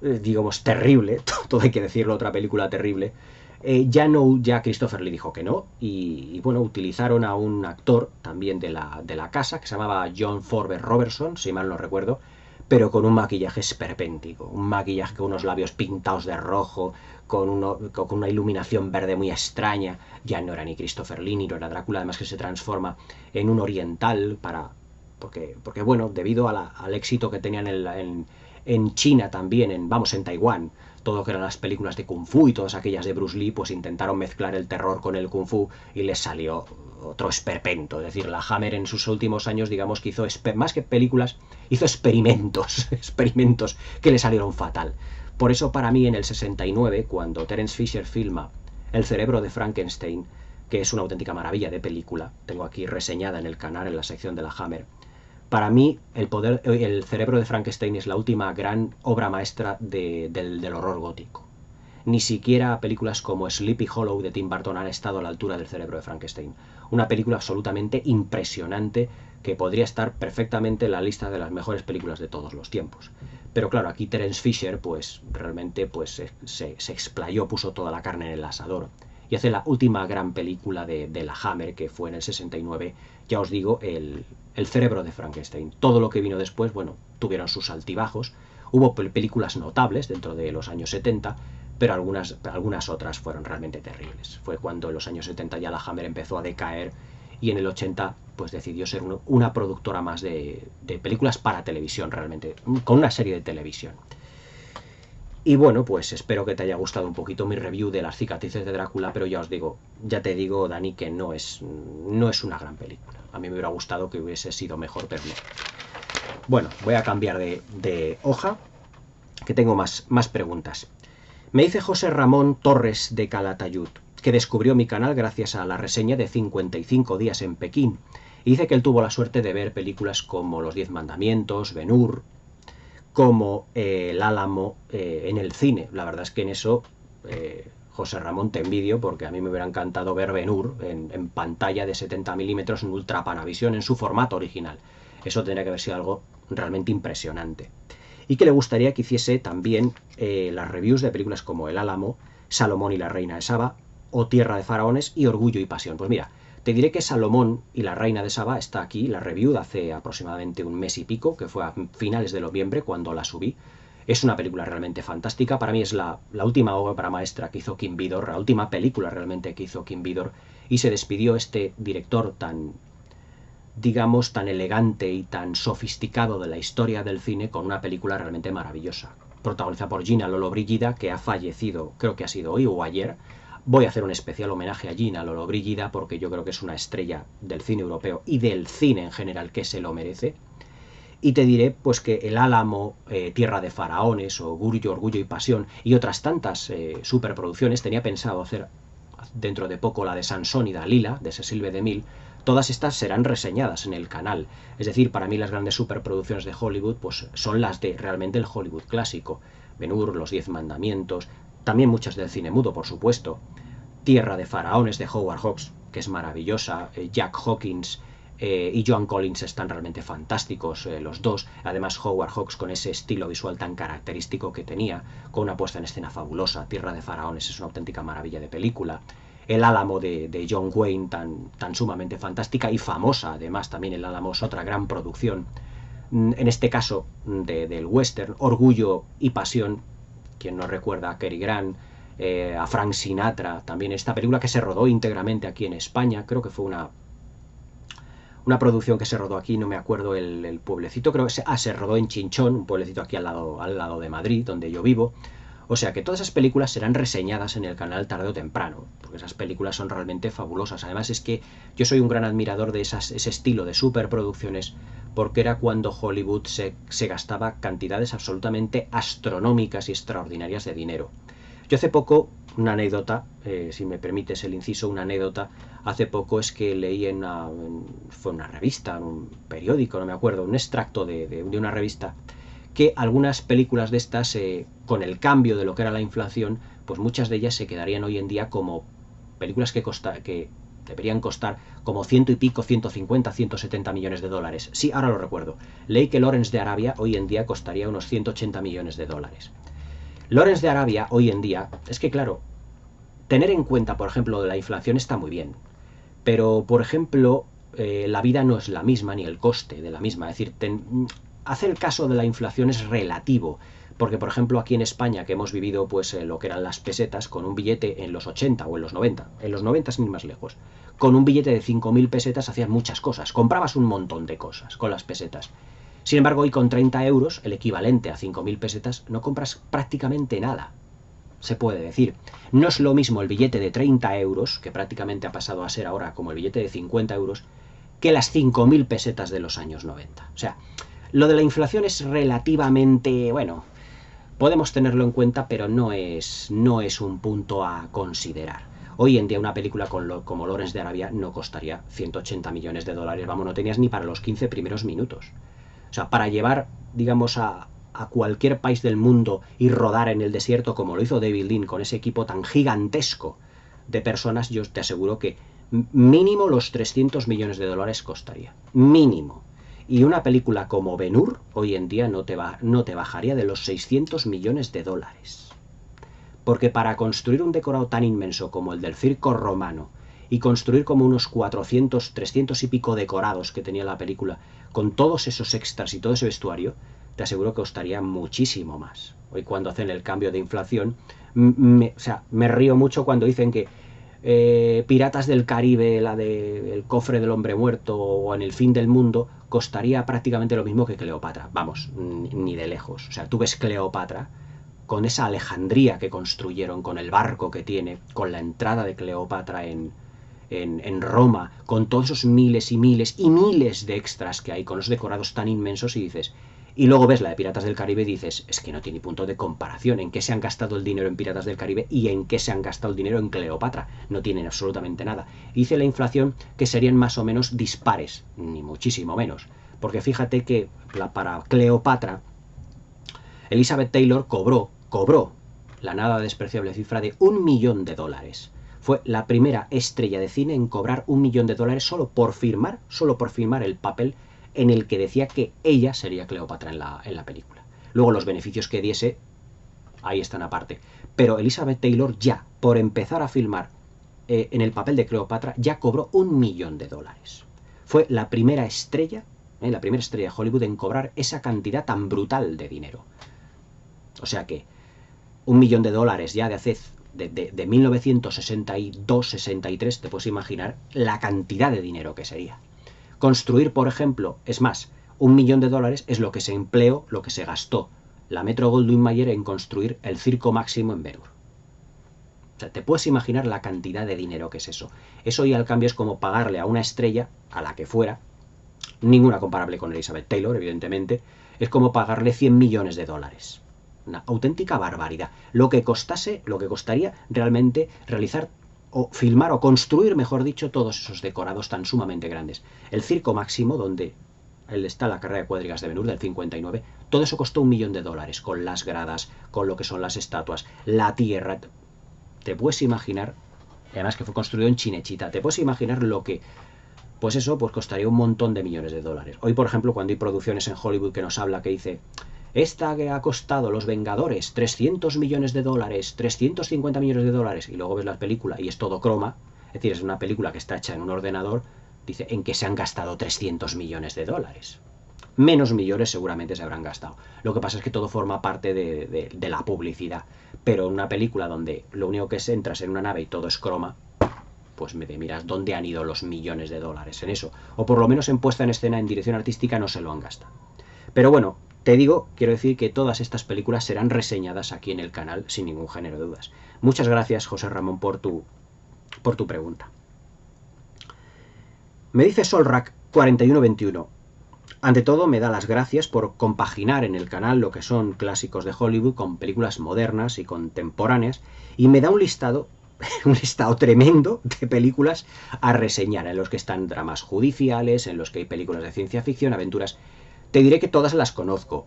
digamos, terrible, todo hay que decirlo, otra película terrible, ya Christopher Lee dijo que no, y bueno, utilizaron a un actor también de la casa, que se llamaba John Forbes Robertson, si mal no recuerdo, pero con un maquillaje esperpéntico, un maquillaje con unos labios pintados de rojo, con una iluminación verde muy extraña. Ya no era ni Christopher Lee ni no era Drácula, además que se transforma en un oriental porque bueno, debido al éxito que tenían en China también, en Taiwán, todo lo que eran las películas de Kung Fu y todas aquellas de Bruce Lee, pues intentaron mezclar el terror con el Kung Fu y les salió otro esperpento. Es decir, la Hammer en sus últimos años, digamos que hizo, más que películas, hizo experimentos que le salieron fatal. Por eso para mí en el 69, cuando Terence Fisher filma El cerebro de Frankenstein, que es una auténtica maravilla de película, tengo aquí reseñada en el canal en la sección de la Hammer, para mí, El cerebro de Frankenstein es la última gran obra maestra del horror gótico. Ni siquiera películas como Sleepy Hollow de Tim Burton han estado a la altura del cerebro de Frankenstein. Una película absolutamente impresionante que podría estar perfectamente en la lista de las mejores películas de todos los tiempos. Pero claro, aquí Terence Fisher pues realmente pues, se explayó, puso toda la carne en el asador. Y hace la última gran película de la Hammer, que fue en el 69, ya os digo, el cerebro de Frankenstein. Todo lo que vino después, bueno, tuvieron sus altibajos. Hubo películas notables dentro de los años 70, pero algunas otras fueron realmente terribles. Fue cuando en los años 70 ya la Hammer empezó a decaer y en el 80 pues decidió ser una productora más de películas para televisión realmente, con una serie de televisión. Y bueno, pues espero que te haya gustado un poquito mi review de Las cicatrices de Drácula, pero ya te digo, Dani, que no es una gran película. A mí me hubiera gustado que hubiese sido mejor, pero no. Bueno, voy a cambiar de hoja, que tengo más preguntas. Me dice José Ramón Torres de Calatayud, que descubrió mi canal gracias a la reseña de 55 días en Pekín, Y dice que él tuvo la suerte de ver películas como Los 10 Mandamientos, Ben-Hur, como El Álamo en el cine. La verdad es que en eso, José Ramón, te envidio, porque a mí me hubiera encantado ver Ben-Hur en pantalla de 70 milímetros en Ultra Panavision en su formato original. Eso tendría que haber sido algo realmente impresionante. Y que le gustaría que hiciese también las reviews de películas como El Álamo, Salomón y la Reina de Saba, o Tierra de Faraones y Orgullo y Pasión. Pues mira, te diré que Salomón y la Reina de Saba está aquí, la review de hace aproximadamente un mes y pico, que fue a finales de noviembre cuando la subí. Es una película realmente fantástica, para mí es la última obra maestra que hizo Kim Vidor, la última película realmente que hizo Kim Vidor, y se despidió este director tan, digamos, tan elegante y tan sofisticado de la historia del cine con una película realmente maravillosa, protagonizada por Gina Lollobrigida, que ha fallecido, creo que ha sido hoy o ayer. Voy a hacer un especial homenaje a Gina Lollobrigida porque yo creo que es una estrella del cine europeo y del cine en general que se lo merece. Y te diré pues que El Álamo, Tierra de Faraones o Orgullo y Pasión y otras tantas superproducciones, tenía pensado hacer dentro de poco la de Sansón y Dalila, de Cecil B. DeMille. Todas estas serán reseñadas en el canal. Es decir, para mí las grandes superproducciones de Hollywood pues son las de realmente el Hollywood clásico. Ben-Hur, Los 10 Mandamientos, también muchas del cine mudo, por supuesto. Tierra de Faraones de Howard Hawks, que es maravillosa. Jack Hawkins y Joan Collins están realmente fantásticos, los dos. Además, Howard Hawks con ese estilo visual tan característico que tenía, con una puesta en escena fabulosa. Tierra de Faraones es una auténtica maravilla de película. El Álamo de John Wayne, tan sumamente fantástica y famosa. Además, también El Álamo es otra gran producción. En este caso, del western. Orgullo y Pasión, quien nos recuerda a Cary Grant, a Frank Sinatra, también esta película que se rodó íntegramente aquí en España, creo que fue una producción que se rodó aquí, no me acuerdo el pueblecito, creo que se rodó en Chinchón, un pueblecito aquí al lado de Madrid, donde yo vivo. O sea que todas esas películas serán reseñadas en el canal tarde o temprano, porque esas películas son realmente fabulosas. Además es que yo soy un gran admirador de ese estilo de superproducciones, porque era cuando Hollywood se gastaba cantidades absolutamente astronómicas y extraordinarias de dinero. Yo hace poco, una anécdota, si me permites el inciso, una anécdota, hace poco es que leí fue una revista, en un periódico, no me acuerdo, un extracto de una revista, que algunas películas de estas, con el cambio de lo que era la inflación, pues muchas de ellas se quedarían hoy en día como películas que deberían costar como 100 y pico, 150, 170 millones de dólares. Sí, ahora lo recuerdo. Leí que Lawrence de Arabia hoy en día costaría unos 180 millones de dólares. Lawrence de Arabia hoy en día, es que claro, tener en cuenta, por ejemplo, la inflación está muy bien, pero, por ejemplo, la vida no es la misma, ni el coste de la misma. Es decir, hacer caso de la inflación es relativo, porque, por ejemplo, aquí en España, que hemos vivido pues lo que eran las pesetas, con un billete en los 80 o en los 90 sin ir más lejos, con un billete de 5.000 pesetas hacías muchas cosas, comprabas un montón de cosas con las pesetas. Sin embargo, hoy con 30 euros, el equivalente a 5.000 pesetas, no compras prácticamente nada. Se puede decir. No es lo mismo el billete de 30 euros, que prácticamente ha pasado a ser ahora como el billete de 50 euros, que las 5.000 pesetas de los años 90. O sea, lo de la inflación es relativamente, bueno, podemos tenerlo en cuenta, pero no es un punto a considerar. Hoy en día una película como Lawrence de Arabia no costaría 180 millones de dólares. Vamos, no tenías ni para los 15 primeros minutos. O sea, para llevar, digamos, a cualquier país del mundo y rodar en el desierto como lo hizo David Lean con ese equipo tan gigantesco de personas, yo te aseguro que mínimo los 300 millones de dólares costaría. Mínimo. Y una película como Ben-Hur hoy en día no te bajaría de los 600 millones de dólares. Porque para construir un decorado tan inmenso como el del circo romano y construir como unos 400, 300 y pico decorados que tenía la película, con todos esos extras y todo ese vestuario, te aseguro que costaría muchísimo más. Hoy cuando hacen el cambio de inflación, me río mucho cuando dicen que Piratas del Caribe, la de El cofre del hombre muerto o En el fin del mundo, costaría prácticamente lo mismo que Cleopatra. Vamos, ni de lejos. O sea, tú ves Cleopatra con esa Alejandría que construyeron, con el barco que tiene, con la entrada de Cleopatra en Roma, con todos esos miles y miles y miles de extras que hay, con los decorados tan inmensos, y dices, Y luego ves la de Piratas del Caribe y dices, es que no tiene punto de comparación en qué se han gastado el dinero en Piratas del Caribe y en qué se han gastado el dinero en Cleopatra. No tienen absolutamente nada. Dice la inflación que serían más o menos dispares, ni muchísimo menos. Porque fíjate que para Cleopatra, Elizabeth Taylor cobró la nada despreciable cifra de $1.000.000. Fue la primera estrella de cine en cobrar $1.000.000 solo por firmar el papel en el que decía que ella sería Cleopatra en la película. Luego los beneficios que diese, ahí están aparte. Pero Elizabeth Taylor ya, por empezar a filmar en el papel de Cleopatra, ya cobró $1.000.000. Fue la primera estrella de Hollywood en cobrar esa cantidad tan brutal de dinero. O sea que $1.000.000 ya de 1962-63, te puedes imaginar la cantidad de dinero que sería. Construir, por ejemplo, es más, $1.000.000 es lo que se empleó, lo que se gastó la Metro-Goldwyn-Mayer en construir el Circo Máximo en Ben-Hur. O sea, te puedes imaginar la cantidad de dinero que es eso. Eso y al cambio es como pagarle a una estrella, a la que fuera, ninguna comparable con Elizabeth Taylor, evidentemente, es como pagarle $100 millones. Una auténtica barbaridad. Lo que costaría realmente realizar o filmar o construir, mejor dicho, todos esos decorados tan sumamente grandes. El Circo Máximo, donde está la carrera de cuadrigas de Ben-Hur del 59, todo eso costó $1 millón, con las gradas, con lo que son las estatuas, la tierra. Te puedes imaginar, además que fue construido en Chinechita, te puedes imaginar lo que, pues eso, pues costaría un montón de millones de dólares. Hoy, por ejemplo, cuando hay producciones en Hollywood que nos habla, que dice, esta que ha costado Los Vengadores $300 millones, $350 millones, y luego ves la película y es todo croma, es decir, es una película que está hecha en un ordenador, dice, en que se han gastado $300 millones. Menos millones seguramente se habrán gastado. Lo que pasa es que todo forma parte de la publicidad. Pero en una película donde lo único que es entras en una nave y todo es croma, pues me miras dónde han ido los $millones en eso. O por lo menos en puesta en escena, en dirección artística, no se lo han gastado. Pero bueno, te digo, quiero decir que todas estas películas serán reseñadas aquí en el canal sin ningún género de dudas. Muchas gracias, José Ramón, por tu pregunta. Me dice Solrak 4121. Ante todo, me da las gracias por compaginar en el canal lo que son clásicos de Hollywood con películas modernas y contemporáneas, y me da un listado tremendo de películas a reseñar, en los que están dramas judiciales, en los que hay películas de ciencia ficción, aventuras. Te diré que todas las conozco.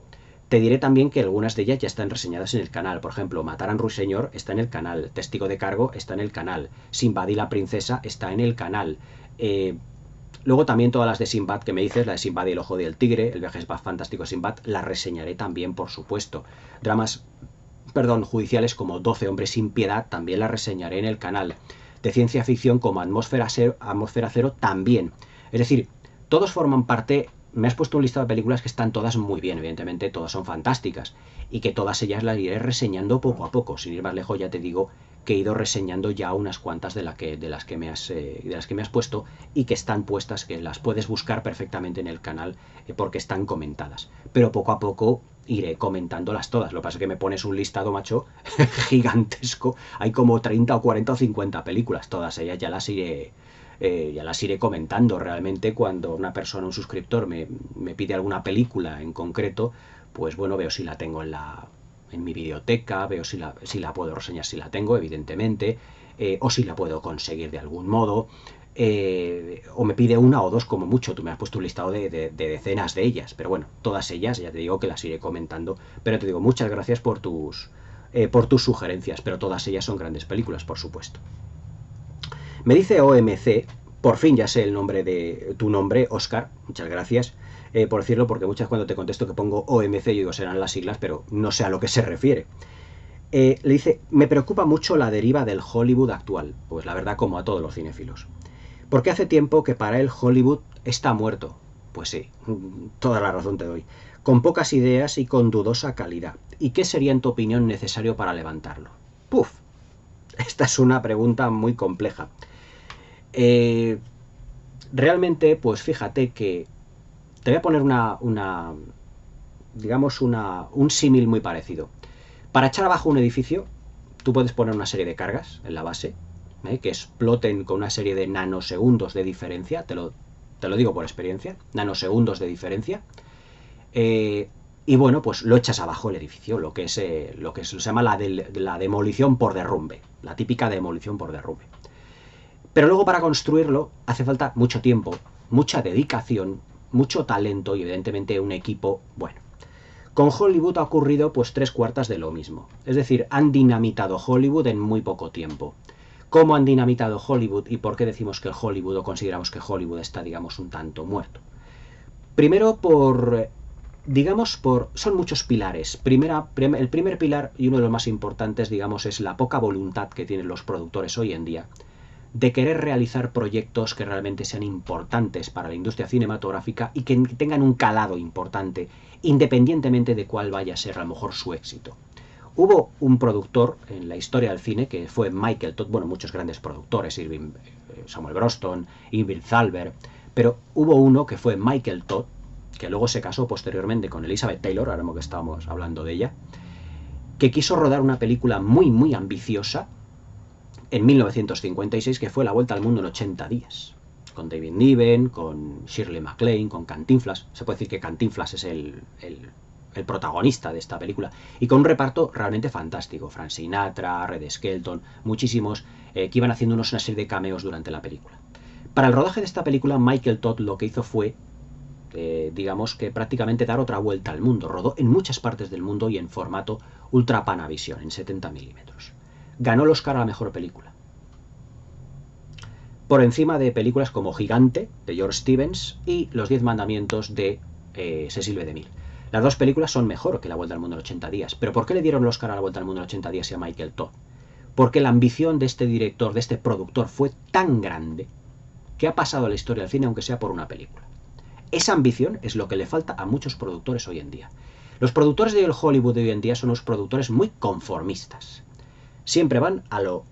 Te diré también que algunas de ellas ya están reseñadas en el canal. Por ejemplo, Matar a un ruiseñor está en el canal, Testigo de cargo está en el canal, Sinbad y la princesa está en el canal. Luego también todas las de Sinbad que me dices, la de Sinbad y el ojo del tigre, el viaje fantástico de Sinbad, las reseñaré también, por supuesto. Dramas, judiciales como 12 hombres sin piedad, también las reseñaré en el canal. De ciencia ficción como Atmósfera Cero también. Es decir, todos forman parte. Me has puesto un listado de películas que están todas muy bien, evidentemente todas son fantásticas, y que todas ellas las iré reseñando poco a poco. Sin ir más lejos, ya te digo que he ido reseñando ya unas cuantas de las que me has puesto, y que están puestas, que las puedes buscar perfectamente en el canal, porque están comentadas. Pero poco a poco iré comentándolas todas. Lo que pasa es que me pones un listado, macho, gigantesco. Hay como 30 o 40 o 50 películas. Todas ellas ya las iré comentando. Realmente, cuando una persona, un suscriptor, me pide alguna película en concreto, pues bueno, veo si la tengo en mi biblioteca, veo si la puedo reseñar, si la tengo, evidentemente, o si la puedo conseguir de algún modo, o me pide una o dos como mucho. Tú me has puesto un listado de decenas de ellas, pero bueno, todas ellas ya te digo que las iré comentando. Pero te digo, muchas gracias por tus sugerencias, pero todas ellas son grandes películas, por supuesto. Me dice OMC, por fin ya sé el nombre de tu nombre, Oscar, muchas gracias por decirlo, porque muchas cuando te contesto que pongo OMC, yo digo serán las siglas, pero no sé a lo que se refiere. Le dice, me preocupa mucho la deriva del Hollywood actual, pues la verdad, como a todos los cinéfilos. Porque hace tiempo que para él Hollywood está muerto. Pues sí, toda la razón te doy. Con pocas ideas y con dudosa calidad. ¿Y qué sería, en tu opinión, necesario para levantarlo? ¡Puf! Esta es una pregunta muy compleja. Realmente, pues fíjate que te voy a poner un símil muy parecido. Para echar abajo un edificio, tú puedes poner una serie de cargas en la base, que exploten con una serie de nanosegundos de diferencia, te lo digo por experiencia, nanosegundos de diferencia. y bueno, pues lo echas abajo el edificio, lo que se llama la demolición por derrumbe, la típica demolición por derrumbe. Pero luego para construirlo hace falta mucho tiempo, mucha dedicación, mucho talento y evidentemente un equipo bueno. Con Hollywood ha ocurrido pues 3/4 de lo mismo. Es decir, han dinamitado Hollywood en muy poco tiempo. ¿Cómo han dinamitado Hollywood y por qué decimos que Hollywood o consideramos que Hollywood está, digamos, un tanto muerto? Primero son muchos pilares. El primer pilar y uno de los más importantes, digamos, es la poca voluntad que tienen los productores hoy en día de querer realizar proyectos que realmente sean importantes para la industria cinematográfica y que tengan un calado importante, independientemente de cuál vaya a ser a lo mejor su éxito. Hubo un productor en la historia del cine que fue Michael Todd, bueno, muchos grandes productores, Samuel Broston, Irving Thalberg, pero hubo uno que fue Michael Todd, que luego se casó posteriormente con Elizabeth Taylor, ahora mismo que estábamos hablando de ella, que quiso rodar una película muy, muy ambiciosa en 1956, que fue La Vuelta al Mundo en 80 días, con David Niven, con Shirley MacLaine, con Cantinflas. Se puede decir que Cantinflas es el protagonista de esta película, y con un reparto realmente fantástico. Frank Sinatra, Red Skelton, muchísimos que iban haciendo una serie de cameos durante la película. Para el rodaje de esta película, Michael Todd lo que hizo fue, digamos que prácticamente dar otra vuelta al mundo. Rodó en muchas partes del mundo y en formato Ultra Panavision, en 70 milímetros. Ganó el Oscar a la mejor película, por encima de películas como Gigante, de George Stevens, y Los 10 mandamientos de Cecil B. DeMille. Las dos películas son mejor que La Vuelta al Mundo en 80 días. ¿Pero por qué le dieron el Oscar a La Vuelta al Mundo en 80 días y a Michael Todd? Porque la ambición de este director, de este productor, fue tan grande que ha pasado a la historia del cine, aunque sea por una película. Esa ambición es lo que le falta a muchos productores hoy en día. Los productores de Hollywood de hoy en día son unos productores muy conformistas. Siempre van a lo...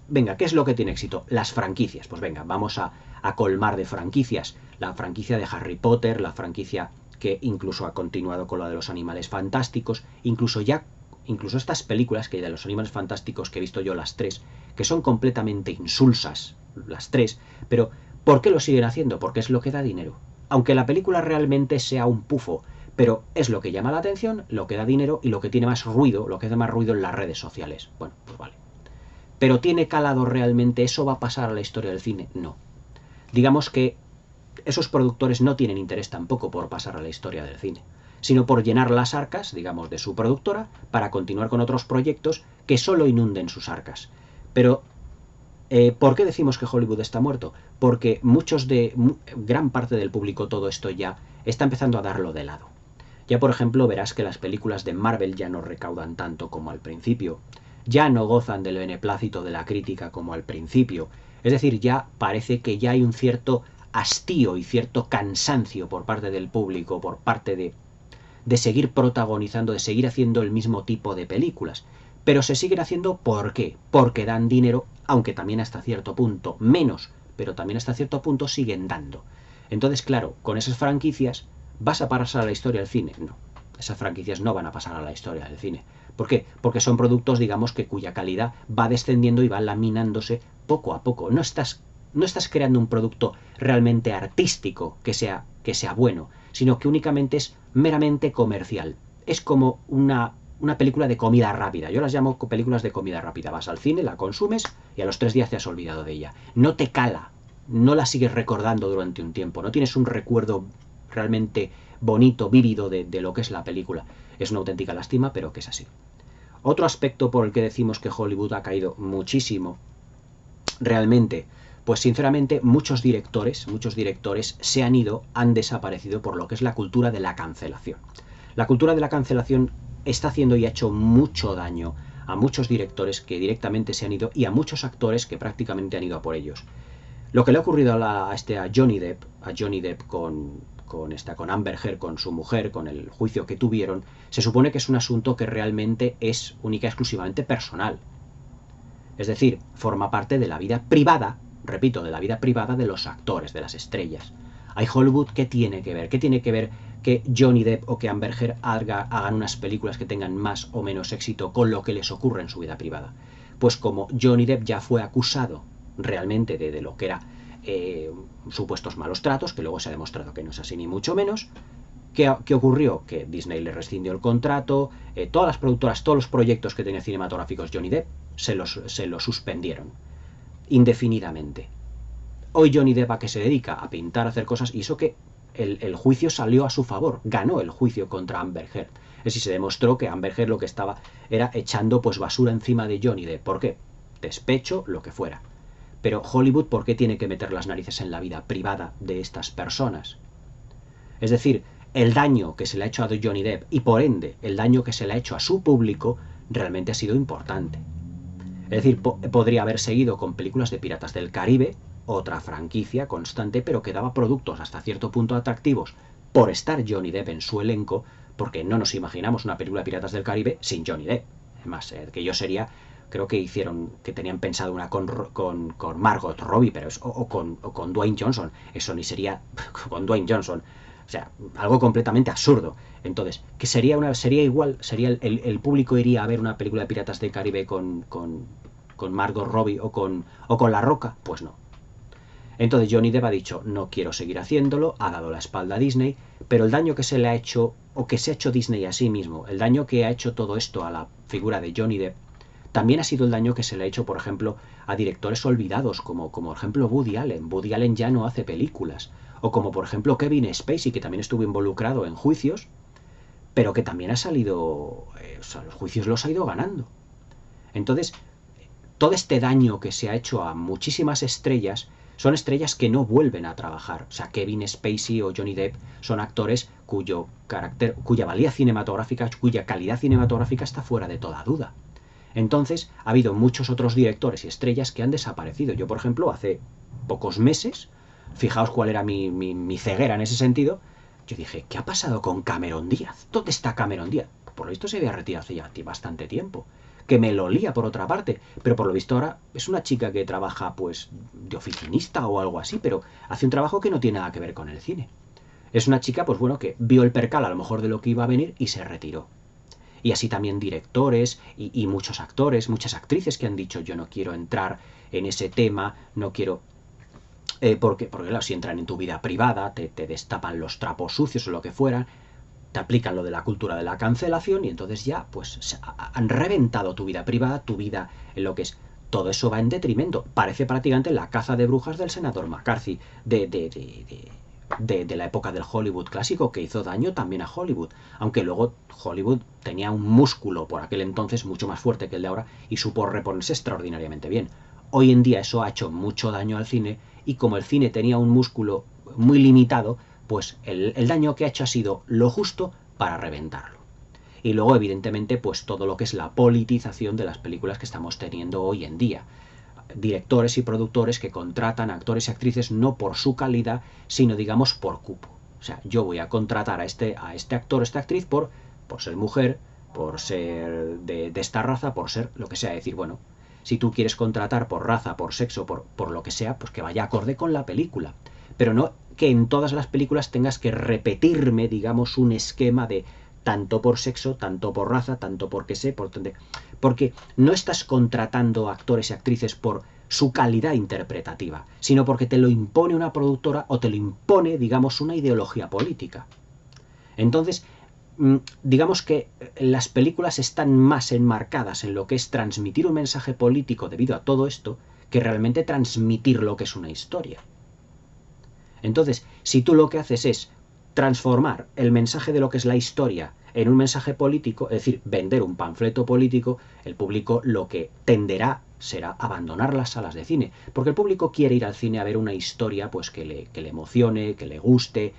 Venga, ¿qué es lo que tiene éxito? Las franquicias. Pues venga, vamos a colmar de franquicias. La franquicia de Harry Potter, la franquicia que incluso ha continuado con la de los Animales Fantásticos, incluso estas películas que hay de los Animales Fantásticos, que he visto yo las 3, que son completamente insulsas, las 3, pero ¿por qué lo siguen haciendo? Porque es lo que da dinero. Aunque la película realmente sea un pufo, pero es lo que llama la atención, lo que da dinero y lo que tiene más ruido, lo que hace más ruido en las redes sociales. Bueno, pues vale. ¿Pero tiene calado realmente? ¿Eso va a pasar a la historia del cine? No. Digamos que esos productores no tienen interés tampoco por pasar a la historia del cine, sino por llenar las arcas, digamos, de su productora para continuar con otros proyectos que solo inunden sus arcas. Pero, ¿por qué decimos que Hollywood está muerto? Porque gran parte del público, todo esto ya está empezando a darlo de lado. Ya, por ejemplo, verás que las películas de Marvel ya no recaudan tanto como al principio, ya no gozan del beneplácito de la crítica como al principio. Es decir, ya parece que ya hay un cierto hastío y cierto cansancio por parte del público, por parte de seguir protagonizando, de seguir haciendo el mismo tipo de películas. Pero se siguen haciendo, ¿por qué? Porque dan dinero, aunque también hasta cierto punto menos, pero también hasta cierto punto siguen dando. Entonces, claro, con esas franquicias, ¿vas a pasar a la historia del cine? No, esas franquicias no van a pasar a la historia del cine. ¿Por qué? Porque son productos, digamos, que cuya calidad va descendiendo y va laminándose poco a poco. No estás creando un producto realmente artístico que sea bueno, sino que únicamente es meramente comercial. Es como una película de comida rápida. Yo las llamo películas de comida rápida. Vas al cine, la consumes y a los 3 días te has olvidado de ella. No te cala, no la sigues recordando durante un tiempo, no tienes un recuerdo realmente bonito, vívido de lo que es la película. Es una auténtica lástima, pero que es así. Otro aspecto por el que decimos que Hollywood ha caído muchísimo, realmente, pues sinceramente muchos directores se han ido, han desaparecido por lo que es la cultura de la cancelación. La cultura de la cancelación está haciendo y ha hecho mucho daño a muchos directores que directamente se han ido y a muchos actores que prácticamente han ido a por ellos. Lo que le ha ocurrido a Johnny Depp con Amber Heard, con su mujer, con el juicio que tuvieron, se supone que es un asunto que realmente es única y exclusivamente personal. Es decir, forma parte de la vida privada, repito, de la vida privada de los actores, de las estrellas. ¿Hay Hollywood qué tiene que ver? ¿Qué tiene que ver que Johnny Depp o que Amber Heard hagan unas películas que tengan más o menos éxito con lo que les ocurre en su vida privada? Pues como Johnny Depp ya fue acusado realmente de lo que era supuestos malos tratos, que luego se ha demostrado que no es así ni mucho menos, ¿Qué ocurrió? Que Disney le rescindió el contrato, todas las productoras, todos los proyectos que tenía cinematográficos Johnny Depp se los suspendieron indefinidamente. Hoy Johnny Depp, ¿a qué se dedica? A pintar, a hacer cosas, y eso que el juicio salió a su favor, ganó el juicio contra Amber Heard. Es decir, se demostró que Amber Heard lo que estaba era echando pues basura encima de Johnny Depp. ¿Por qué? Despecho, lo que fuera. Pero Hollywood, ¿por qué tiene que meter las narices en la vida privada de estas personas? Es decir, el daño que se le ha hecho a Johnny Depp y por ende el daño que se le ha hecho a su público realmente ha sido importante. Es decir, podría haber seguido con películas de Piratas del Caribe, otra franquicia constante, pero que daba productos hasta cierto punto atractivos por estar Johnny Depp en su elenco, porque no nos imaginamos una película de Piratas del Caribe sin Johnny Depp. Además, que yo sería, creo que tenían pensado una con Margot Robbie, pero o con Dwayne Johnson. Eso ni sería con Dwayne Johnson. O sea, algo completamente absurdo. Entonces, que sería igual, el público iría a ver una película de Piratas del Caribe con Margot Robbie o con La Roca. Pues no. Entonces Johnny Depp ha dicho, no quiero seguir haciéndolo, ha dado la espalda a Disney, pero el daño que se le ha hecho, o que se ha hecho Disney a sí mismo, el daño que ha hecho todo esto a la figura de Johnny Depp, también ha sido el daño que se le ha hecho, por ejemplo, a directores olvidados, como por ejemplo Woody Allen. Woody Allen ya no hace películas. O como por ejemplo Kevin Spacey, que también estuvo involucrado en juicios, pero que también ha salido, o sea, los juicios los ha ido ganando. Entonces, todo este daño que se ha hecho a muchísimas estrellas, son estrellas que no vuelven a trabajar. O sea, Kevin Spacey o Johnny Depp son actores cuya valía cinematográfica, cuya calidad cinematográfica está fuera de toda duda. Entonces, ha habido muchos otros directores y estrellas que han desaparecido. Yo, por ejemplo, hace pocos meses, fijaos cuál era mi ceguera en ese sentido, yo dije, ¿qué ha pasado con Cameron Díaz? ¿Dónde está Cameron Díaz? Por lo visto se había retirado hace ya bastante tiempo. Que me lo lía por otra parte, pero por lo visto ahora es una chica que trabaja pues de oficinista o algo así, pero hace un trabajo que no tiene nada que ver con el cine. Es una chica, pues bueno, que vio el percal a lo mejor de lo que iba a venir y se retiró. Y así también directores y muchos actores, muchas actrices que han dicho yo no quiero entrar en ese tema, no quiero... porque claro, si entran en tu vida privada, te destapan los trapos sucios o lo que fuera, te aplican lo de la cultura de la cancelación y entonces ya pues han reventado tu vida privada, tu vida en lo que es... Todo eso va en detrimento. Parece prácticamente la caza de brujas del senador McCarthy de la época del Hollywood clásico, que hizo daño también a Hollywood, aunque luego Hollywood tenía un músculo por aquel entonces mucho más fuerte que el de ahora y supo reponerse extraordinariamente bien. Hoy en día eso ha hecho mucho daño al cine y como el cine tenía un músculo muy limitado, pues el daño que ha hecho ha sido lo justo para reventarlo. Y luego, evidentemente, pues todo lo que es la politización de las películas que estamos teniendo hoy en día. Directores y productores que contratan a actores y actrices no por su calidad, sino digamos por cupo. O sea, yo voy a contratar a este actor o esta actriz por ser mujer, por ser de esta raza, por ser lo que sea. Decir, bueno, si tú quieres contratar por raza, por sexo, por lo que sea, pues que vaya acorde con la película. Pero no que en todas las películas tengas que repetirme, digamos, un esquema de tanto por sexo, tanto por raza, tanto porque sé, porque no estás contratando actores y actrices por su calidad interpretativa, sino porque te lo impone una productora o te lo impone, digamos, una ideología política. Entonces, digamos que las películas están más enmarcadas en lo que es transmitir un mensaje político debido a todo esto, que realmente transmitir lo que es una historia. Entonces, si tú lo que haces es transformar el mensaje de lo que es la historia en un mensaje político, es decir, vender un panfleto político, el público lo que tenderá será abandonar las salas de cine, porque el público quiere ir al cine a ver una historia pues que le emocione, que le guste,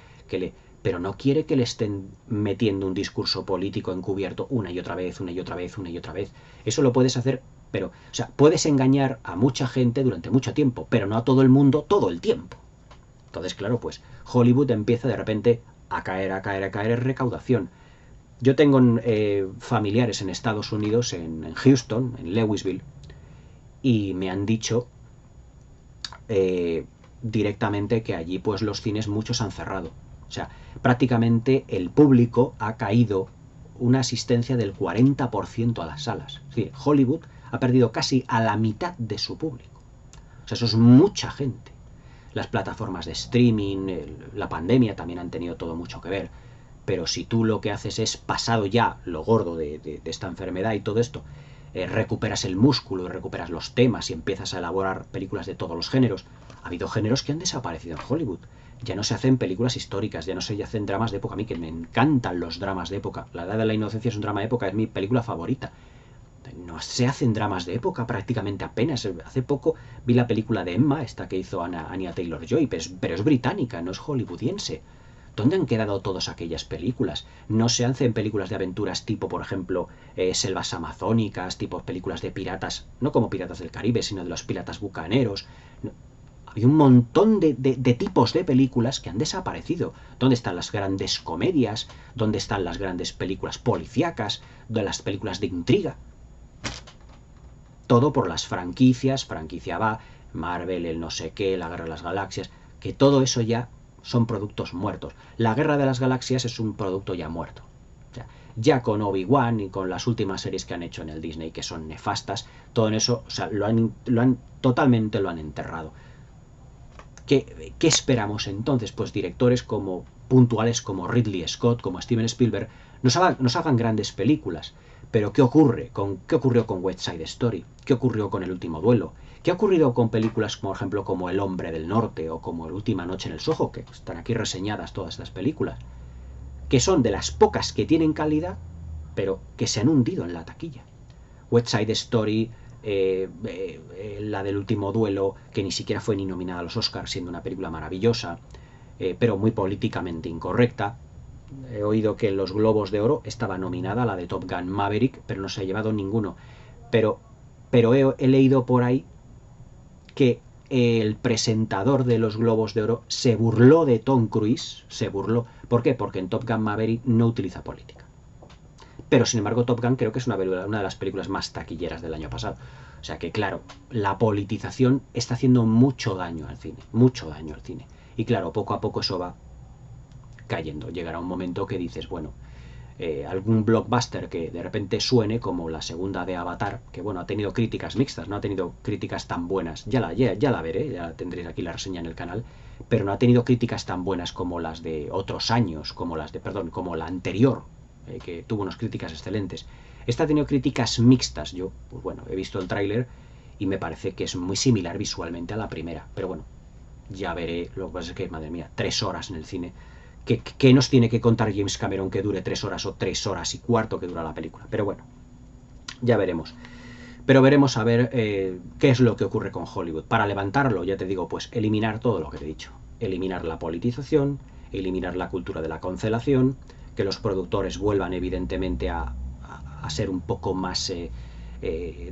pero no quiere que le estén metiendo un discurso político encubierto una y otra vez, una y otra vez, una y otra vez. Eso lo puedes hacer, pero, o sea, puedes engañar a mucha gente durante mucho tiempo, pero no a todo el mundo todo el tiempo. Entonces, claro, pues Hollywood empieza de repente a caer en recaudación. Yo tengo familiares en Estados Unidos, en Houston, en Lewisville, y me han dicho directamente que allí pues los cines muchos han cerrado. O sea, prácticamente el público ha caído una asistencia del 40% a las salas. Es decir, Hollywood ha perdido casi a la mitad de su público. O sea, eso es mucha gente. Las plataformas de streaming, la pandemia también han tenido todo mucho que ver. pero si tú lo que haces es, pasado ya lo gordo de esta enfermedad y todo esto, recuperas el músculo y recuperas los temas y empiezas a elaborar películas de todos los géneros. Ha habido géneros que han desaparecido en Hollywood. Ya no se hacen películas históricas, ya no se hacen dramas de época. A mí que me encantan los dramas de época. La Edad de la Inocencia es un drama de época, es mi película favorita. No se hacen dramas de época prácticamente apenas. Hace poco vi la película de Emma, esta que hizo Anya Taylor-Joy, pero es británica, no es hollywoodiense. ¿Dónde han quedado todas aquellas películas? No se hacen películas de aventuras tipo, por ejemplo, selvas amazónicas, tipo películas de piratas, no como Piratas del Caribe, sino de los piratas bucaneros. No. Hay un montón de tipos de películas que han desaparecido. ¿Dónde están las grandes comedias? ¿Dónde están las grandes películas policíacas? ¿Dónde las películas de intriga? Todo por las franquicias, franquicia va, Marvel, el no sé qué, la Guerra de las Galaxias, que todo eso ya son productos muertos. La Guerra de las Galaxias es un producto ya muerto. O sea, ya con Obi-Wan y con las últimas series que han hecho en el Disney, que son nefastas, todo en eso, o sea, totalmente lo han enterrado. ¿Qué esperamos entonces? Pues directores como puntuales como Ridley Scott, como Steven Spielberg, nos hagan grandes películas. Pero ¿qué ocurre? ¿Qué ocurrió con West Side Story? ¿Qué ocurrió con El Último Duelo? ¿Qué ha ocurrido con películas, por ejemplo, como El Hombre del Norte o como El Última Noche en el Soho, que están aquí reseñadas todas estas películas, que son de las pocas que tienen calidad, pero que se han hundido en la taquilla? West Side Story, la del Último Duelo, que ni siquiera fue ni nominada a los Oscars, siendo una película maravillosa, pero muy políticamente incorrecta. He oído que en los Globos de Oro estaba nominada la de Top Gun Maverick, pero no se ha llevado ninguno. Pero he leído por ahí que el presentador de los Globos de Oro se burló de Tom Cruise, se burló. ¿Por qué? Porque en Top Gun Maverick no utiliza política. Pero sin embargo Top Gun creo que es una de las películas más taquilleras del año pasado. O sea que claro, la politización está haciendo mucho daño al cine, mucho daño al cine. Y claro, poco a poco eso va cayendo. Llegará un momento que dices, bueno, algún blockbuster que de repente suene como la segunda de Avatar, que bueno, ha tenido críticas mixtas, no ha tenido críticas tan buenas, ya la veré, ya tendréis aquí la reseña en el canal, pero no ha tenido críticas tan buenas como las de otros años, como la anterior, que tuvo unas críticas excelentes. Esta ha tenido críticas mixtas. Yo, pues bueno, he visto el tráiler y me parece que es muy similar visualmente a la primera, pero bueno, ya veré. Lo que pasa es que, madre mía, 3 horas en el cine. ¿Qué nos tiene que contar James Cameron que dure 3 horas o 3 horas y cuarto que dura la película? Pero bueno, ya veremos. Pero veremos a ver qué es lo que ocurre con Hollywood. Para levantarlo, ya te digo, pues eliminar todo lo que te he dicho. Eliminar la politización, eliminar la cultura de la cancelación, que los productores vuelvan evidentemente a ser un poco más,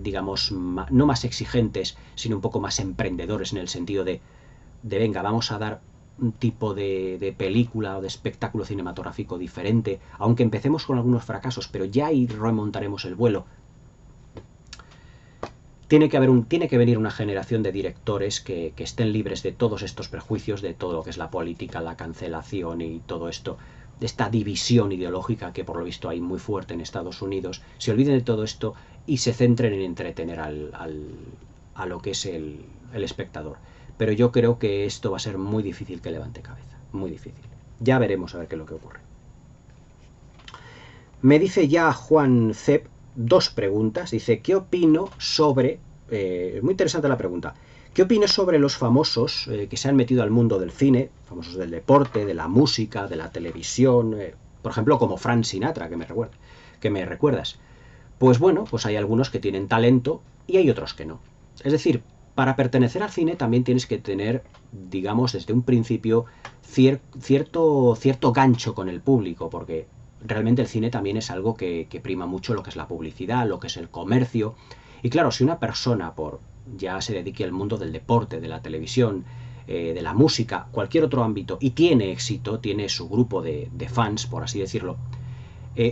digamos, no más exigentes, sino un poco más emprendedores en el sentido de venga, vamos a dar un tipo de película o de espectáculo cinematográfico diferente, aunque empecemos con algunos fracasos, pero ya ahí remontaremos el vuelo. Tiene que venir una generación de directores que estén libres de todos estos prejuicios, de todo lo que es la política, la cancelación y todo esto, de esta división ideológica que por lo visto hay muy fuerte en Estados Unidos, se olviden de todo esto y se centren en entretener a lo que es el espectador. Pero yo creo que esto va a ser muy difícil que levante cabeza, muy difícil. Ya veremos a ver qué es lo que ocurre. Me dice ya Juan Cep 2 preguntas. Dice, ¿qué opino sobre... muy interesante la pregunta. ¿Qué opino sobre los famosos que se han metido al mundo del cine, famosos del deporte, de la música, de la televisión, por ejemplo, como Frank Sinatra, que me recuerdas? Pues bueno, pues hay algunos que tienen talento y hay otros que no. Es decir, para pertenecer al cine también tienes que tener, digamos, desde un principio cierto gancho con el público, porque realmente el cine también es algo que prima mucho lo que es la publicidad, lo que es el comercio. Y claro, si una persona ya se dedique al mundo del deporte, de la televisión, de la música, cualquier otro ámbito, y tiene éxito, tiene su grupo de fans, por así decirlo,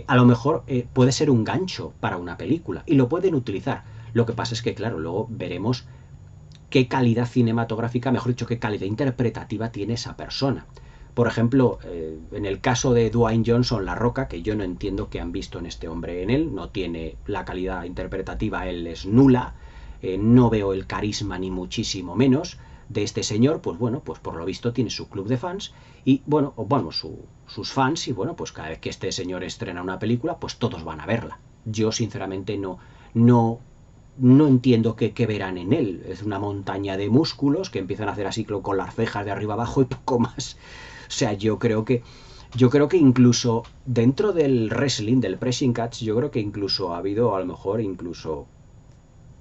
a lo mejor puede ser un gancho para una película, y lo pueden utilizar. Lo que pasa es que, claro, luego veremos qué calidad cinematográfica, mejor dicho, qué calidad interpretativa tiene esa persona. Por ejemplo, en el caso de Dwayne Johnson, La Roca, que yo no entiendo qué han visto en este hombre en él, no tiene la calidad interpretativa, él es nula, no veo el carisma ni muchísimo menos de este señor. Pues bueno, pues por lo visto tiene su club de fans y bueno, vamos, sus fans y bueno, pues cada vez que este señor estrena una película, pues todos van a verla. Yo sinceramente no entiendo qué verán en él. Es una montaña de músculos que empiezan a hacer así con las cejas de arriba abajo y poco más. O sea, yo creo que incluso dentro del wrestling, del pressing catch, yo creo que incluso ha habido a lo mejor incluso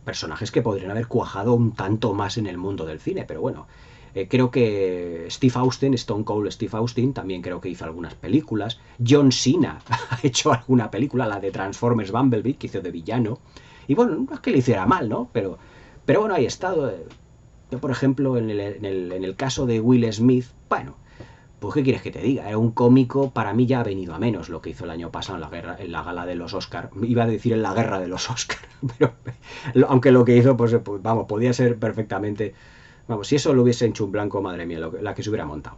personajes que podrían haber cuajado un tanto más en el mundo del cine, pero bueno, creo que Steve Austin, Stone Cold Steve Austin, también creo que hizo algunas películas. John Cena ha hecho alguna película, la de Transformers Bumblebee, que hizo de villano. Y bueno, no es que le hiciera mal, ¿no? Pero bueno, ahí he estado. Yo, por ejemplo, en el caso de Will Smith, bueno, pues ¿qué quieres que te diga? Era un cómico, para mí ya ha venido a menos lo que hizo el año pasado en la gala de los Oscar. Iba a decir en la guerra de los Oscar, pero aunque lo que hizo, pues vamos, podía ser perfectamente... Vamos, si eso lo hubiese hecho un blanco, madre mía, la que se hubiera montado.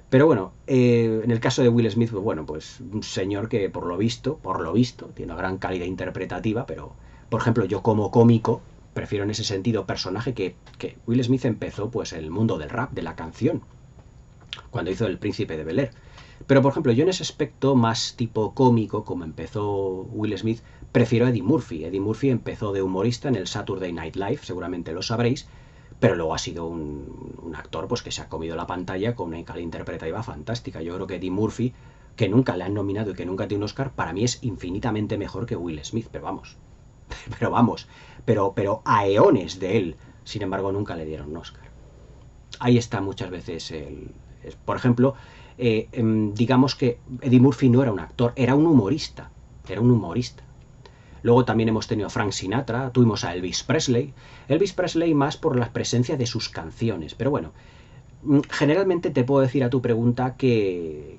Pero bueno, en el caso de Will Smith, pues bueno, pues un señor que por lo visto, tiene una gran calidad interpretativa, pero, por ejemplo, yo como cómico, prefiero en ese sentido personaje que Will Smith empezó pues el mundo del rap, de la canción, cuando hizo El Príncipe de Bel-Air. Pero, por ejemplo, yo en ese aspecto más tipo cómico, como empezó Will Smith, prefiero a Eddie Murphy. Eddie Murphy empezó de humorista en el Saturday Night Live, seguramente lo sabréis, pero luego ha sido un actor pues que se ha comido la pantalla con una calidad interpretativa fantástica. Yo creo que Eddie Murphy, que nunca le han nominado y que nunca tiene un Oscar, para mí es infinitamente mejor que Will Smith, pero a eones de él. Sin embargo, nunca le dieron un Oscar. Ahí está muchas veces por ejemplo, digamos que Eddie Murphy no era un actor, era un humorista. Era un humorista. Luego también hemos tenido a Frank Sinatra, tuvimos a Elvis Presley. Elvis Presley más por la presencia de sus canciones. Pero bueno, generalmente te puedo decir a tu pregunta que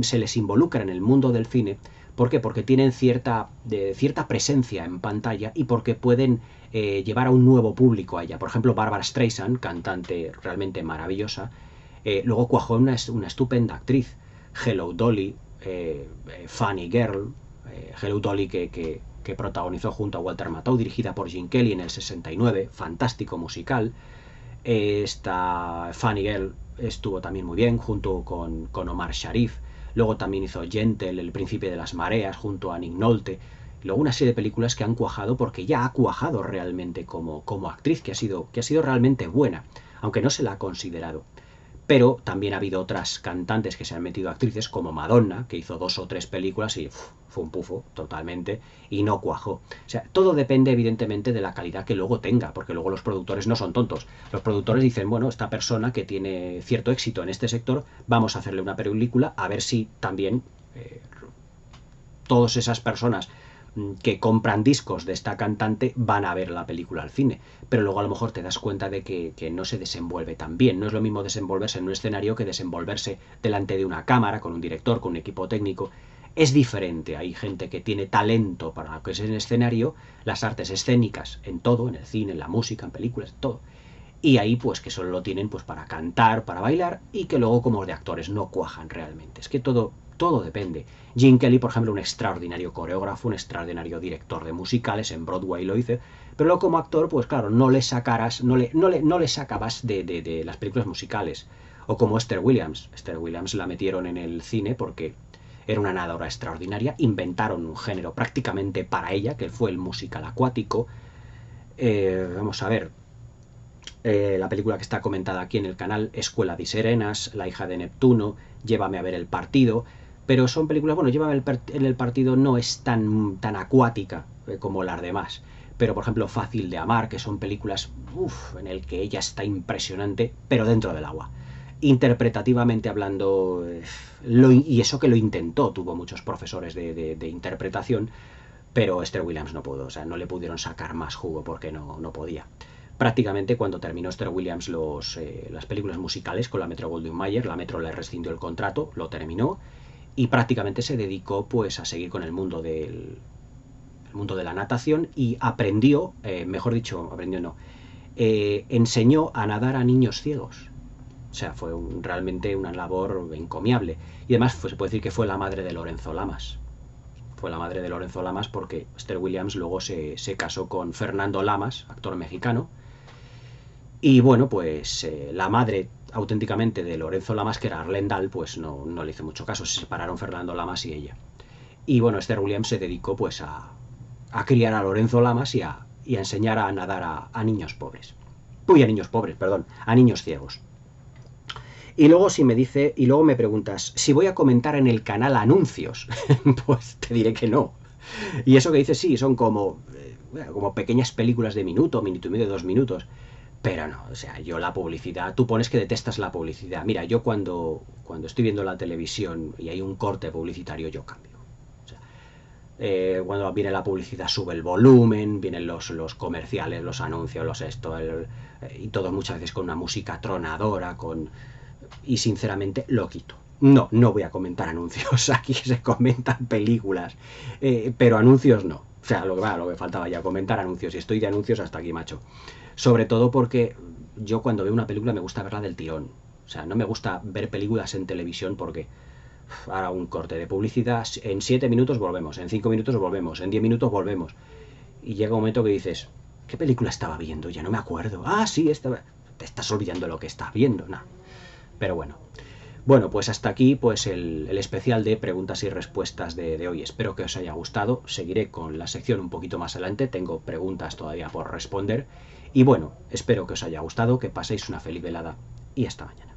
se les involucra en el mundo del cine. ¿Por qué? Porque tienen cierta presencia en pantalla y porque pueden llevar a un nuevo público a ella. Por ejemplo, Barbara Streisand, cantante realmente maravillosa, luego cuajó una estupenda actriz. Hello Dolly, Funny Girl, Hello Dolly que protagonizó junto a Walter Matthau, dirigida por Gene Kelly en el 69, fantástico musical. Esta Funny Girl estuvo también muy bien, junto con Omar Sharif. Luego también hizo Gentle, El Príncipe de las Mareas, junto a Nick Nolte. Luego una serie de películas que han cuajado porque ya ha cuajado realmente como actriz, que ha sido realmente buena, aunque no se la ha considerado. Pero también ha habido otras cantantes que se han metido actrices, como Madonna, que hizo 2 o 3 películas y fue un pufo totalmente y no cuajó. O sea, todo depende evidentemente de la calidad que luego tenga, porque luego los productores no son tontos. Los productores dicen, bueno, esta persona que tiene cierto éxito en este sector, vamos a hacerle una película a ver si también todas esas personas que compran discos de esta cantante van a ver la película al cine, pero luego a lo mejor te das cuenta de que no se desenvuelve tan bien. No es lo mismo desenvolverse en un escenario que desenvolverse delante de una cámara, con un director, con un equipo técnico. Es diferente, hay gente que tiene talento para lo que es en el escenario, las artes escénicas, en todo, en el cine, en la música, en películas, en todo. Y ahí pues que solo lo tienen pues para cantar, para bailar, y que luego como de actores no cuajan realmente. Es que todo depende. Gene Kelly, por ejemplo, un extraordinario coreógrafo, un extraordinario director de musicales, en Broadway lo hice, pero luego como actor, pues claro, no le sacabas de las películas musicales. O como Esther Williams. Esther Williams la metieron en el cine porque era una nadadora extraordinaria, inventaron un género prácticamente para ella, que fue el musical acuático. Vamos a ver, la película que está comentada aquí en el canal, Escuela de Sirenas, La hija de Neptuno, Llévame a ver el partido, pero son películas, bueno, Llévame en el partido no es tan acuática como las demás, pero por ejemplo Fácil de amar, que son películas en el que ella está impresionante, pero dentro del agua. Interpretativamente hablando, y eso que lo intentó, tuvo muchos profesores de interpretación, pero Esther Williams no pudo, o sea, no le pudieron sacar más jugo porque no podía. Prácticamente cuando terminó Esther Williams las películas musicales con la Metro-Goldwyn-Mayer, la Metro le rescindió el contrato, lo terminó y prácticamente se dedicó pues a seguir con el mundo de la natación y aprendió, enseñó a nadar a niños ciegos. O sea, fue realmente una labor encomiable. Y además se puede decir que fue la madre de Lorenzo Lamas. Fue la madre de Lorenzo Lamas porque Esther Williams luego se casó con Fernando Lamas, actor mexicano. Y bueno, pues la madre auténticamente de Lorenzo Lamas, que era Arlendal, pues no le hizo mucho caso, se separaron Fernando Lamas y ella. Y bueno, Esther Williams se dedicó pues a criar a Lorenzo Lamas y a enseñar a nadar a niños pobres. Uy, a niños pobres, perdón, a niños ciegos. Y luego y luego me preguntas, si voy a comentar en el canal anuncios, pues te diré que no. Y eso que dices, sí, son como pequeñas películas de minuto y medio, 2 minutos. Pero no, o sea, yo la publicidad, tú pones que detestas la publicidad. Mira, yo cuando estoy viendo la televisión y hay un corte publicitario, yo cambio. O sea, cuando viene la publicidad sube el volumen, vienen los comerciales, los anuncios, y todo muchas veces con una música tronadora, y sinceramente lo quito. No voy a comentar anuncios, aquí se comentan películas, pero anuncios no. O sea, lo que faltaba ya, comentar anuncios, y estoy de anuncios hasta aquí, macho. Sobre todo porque yo cuando veo una película me gusta verla del tirón. O sea, no me gusta ver películas en televisión porque ahora un corte de publicidad, en 7 minutos volvemos, en 5 minutos volvemos, en 10 minutos volvemos. Y llega un momento que dices, ¿qué película estaba viendo? Ya no me acuerdo. Ah, sí, te estás olvidando lo que estás viendo. No. Pero bueno. Bueno, pues hasta aquí pues el especial de preguntas y respuestas de hoy. Espero que os haya gustado. Seguiré con la sección un poquito más adelante. Tengo preguntas todavía por responder. Y bueno, espero que os haya gustado, que paséis una feliz velada y hasta mañana.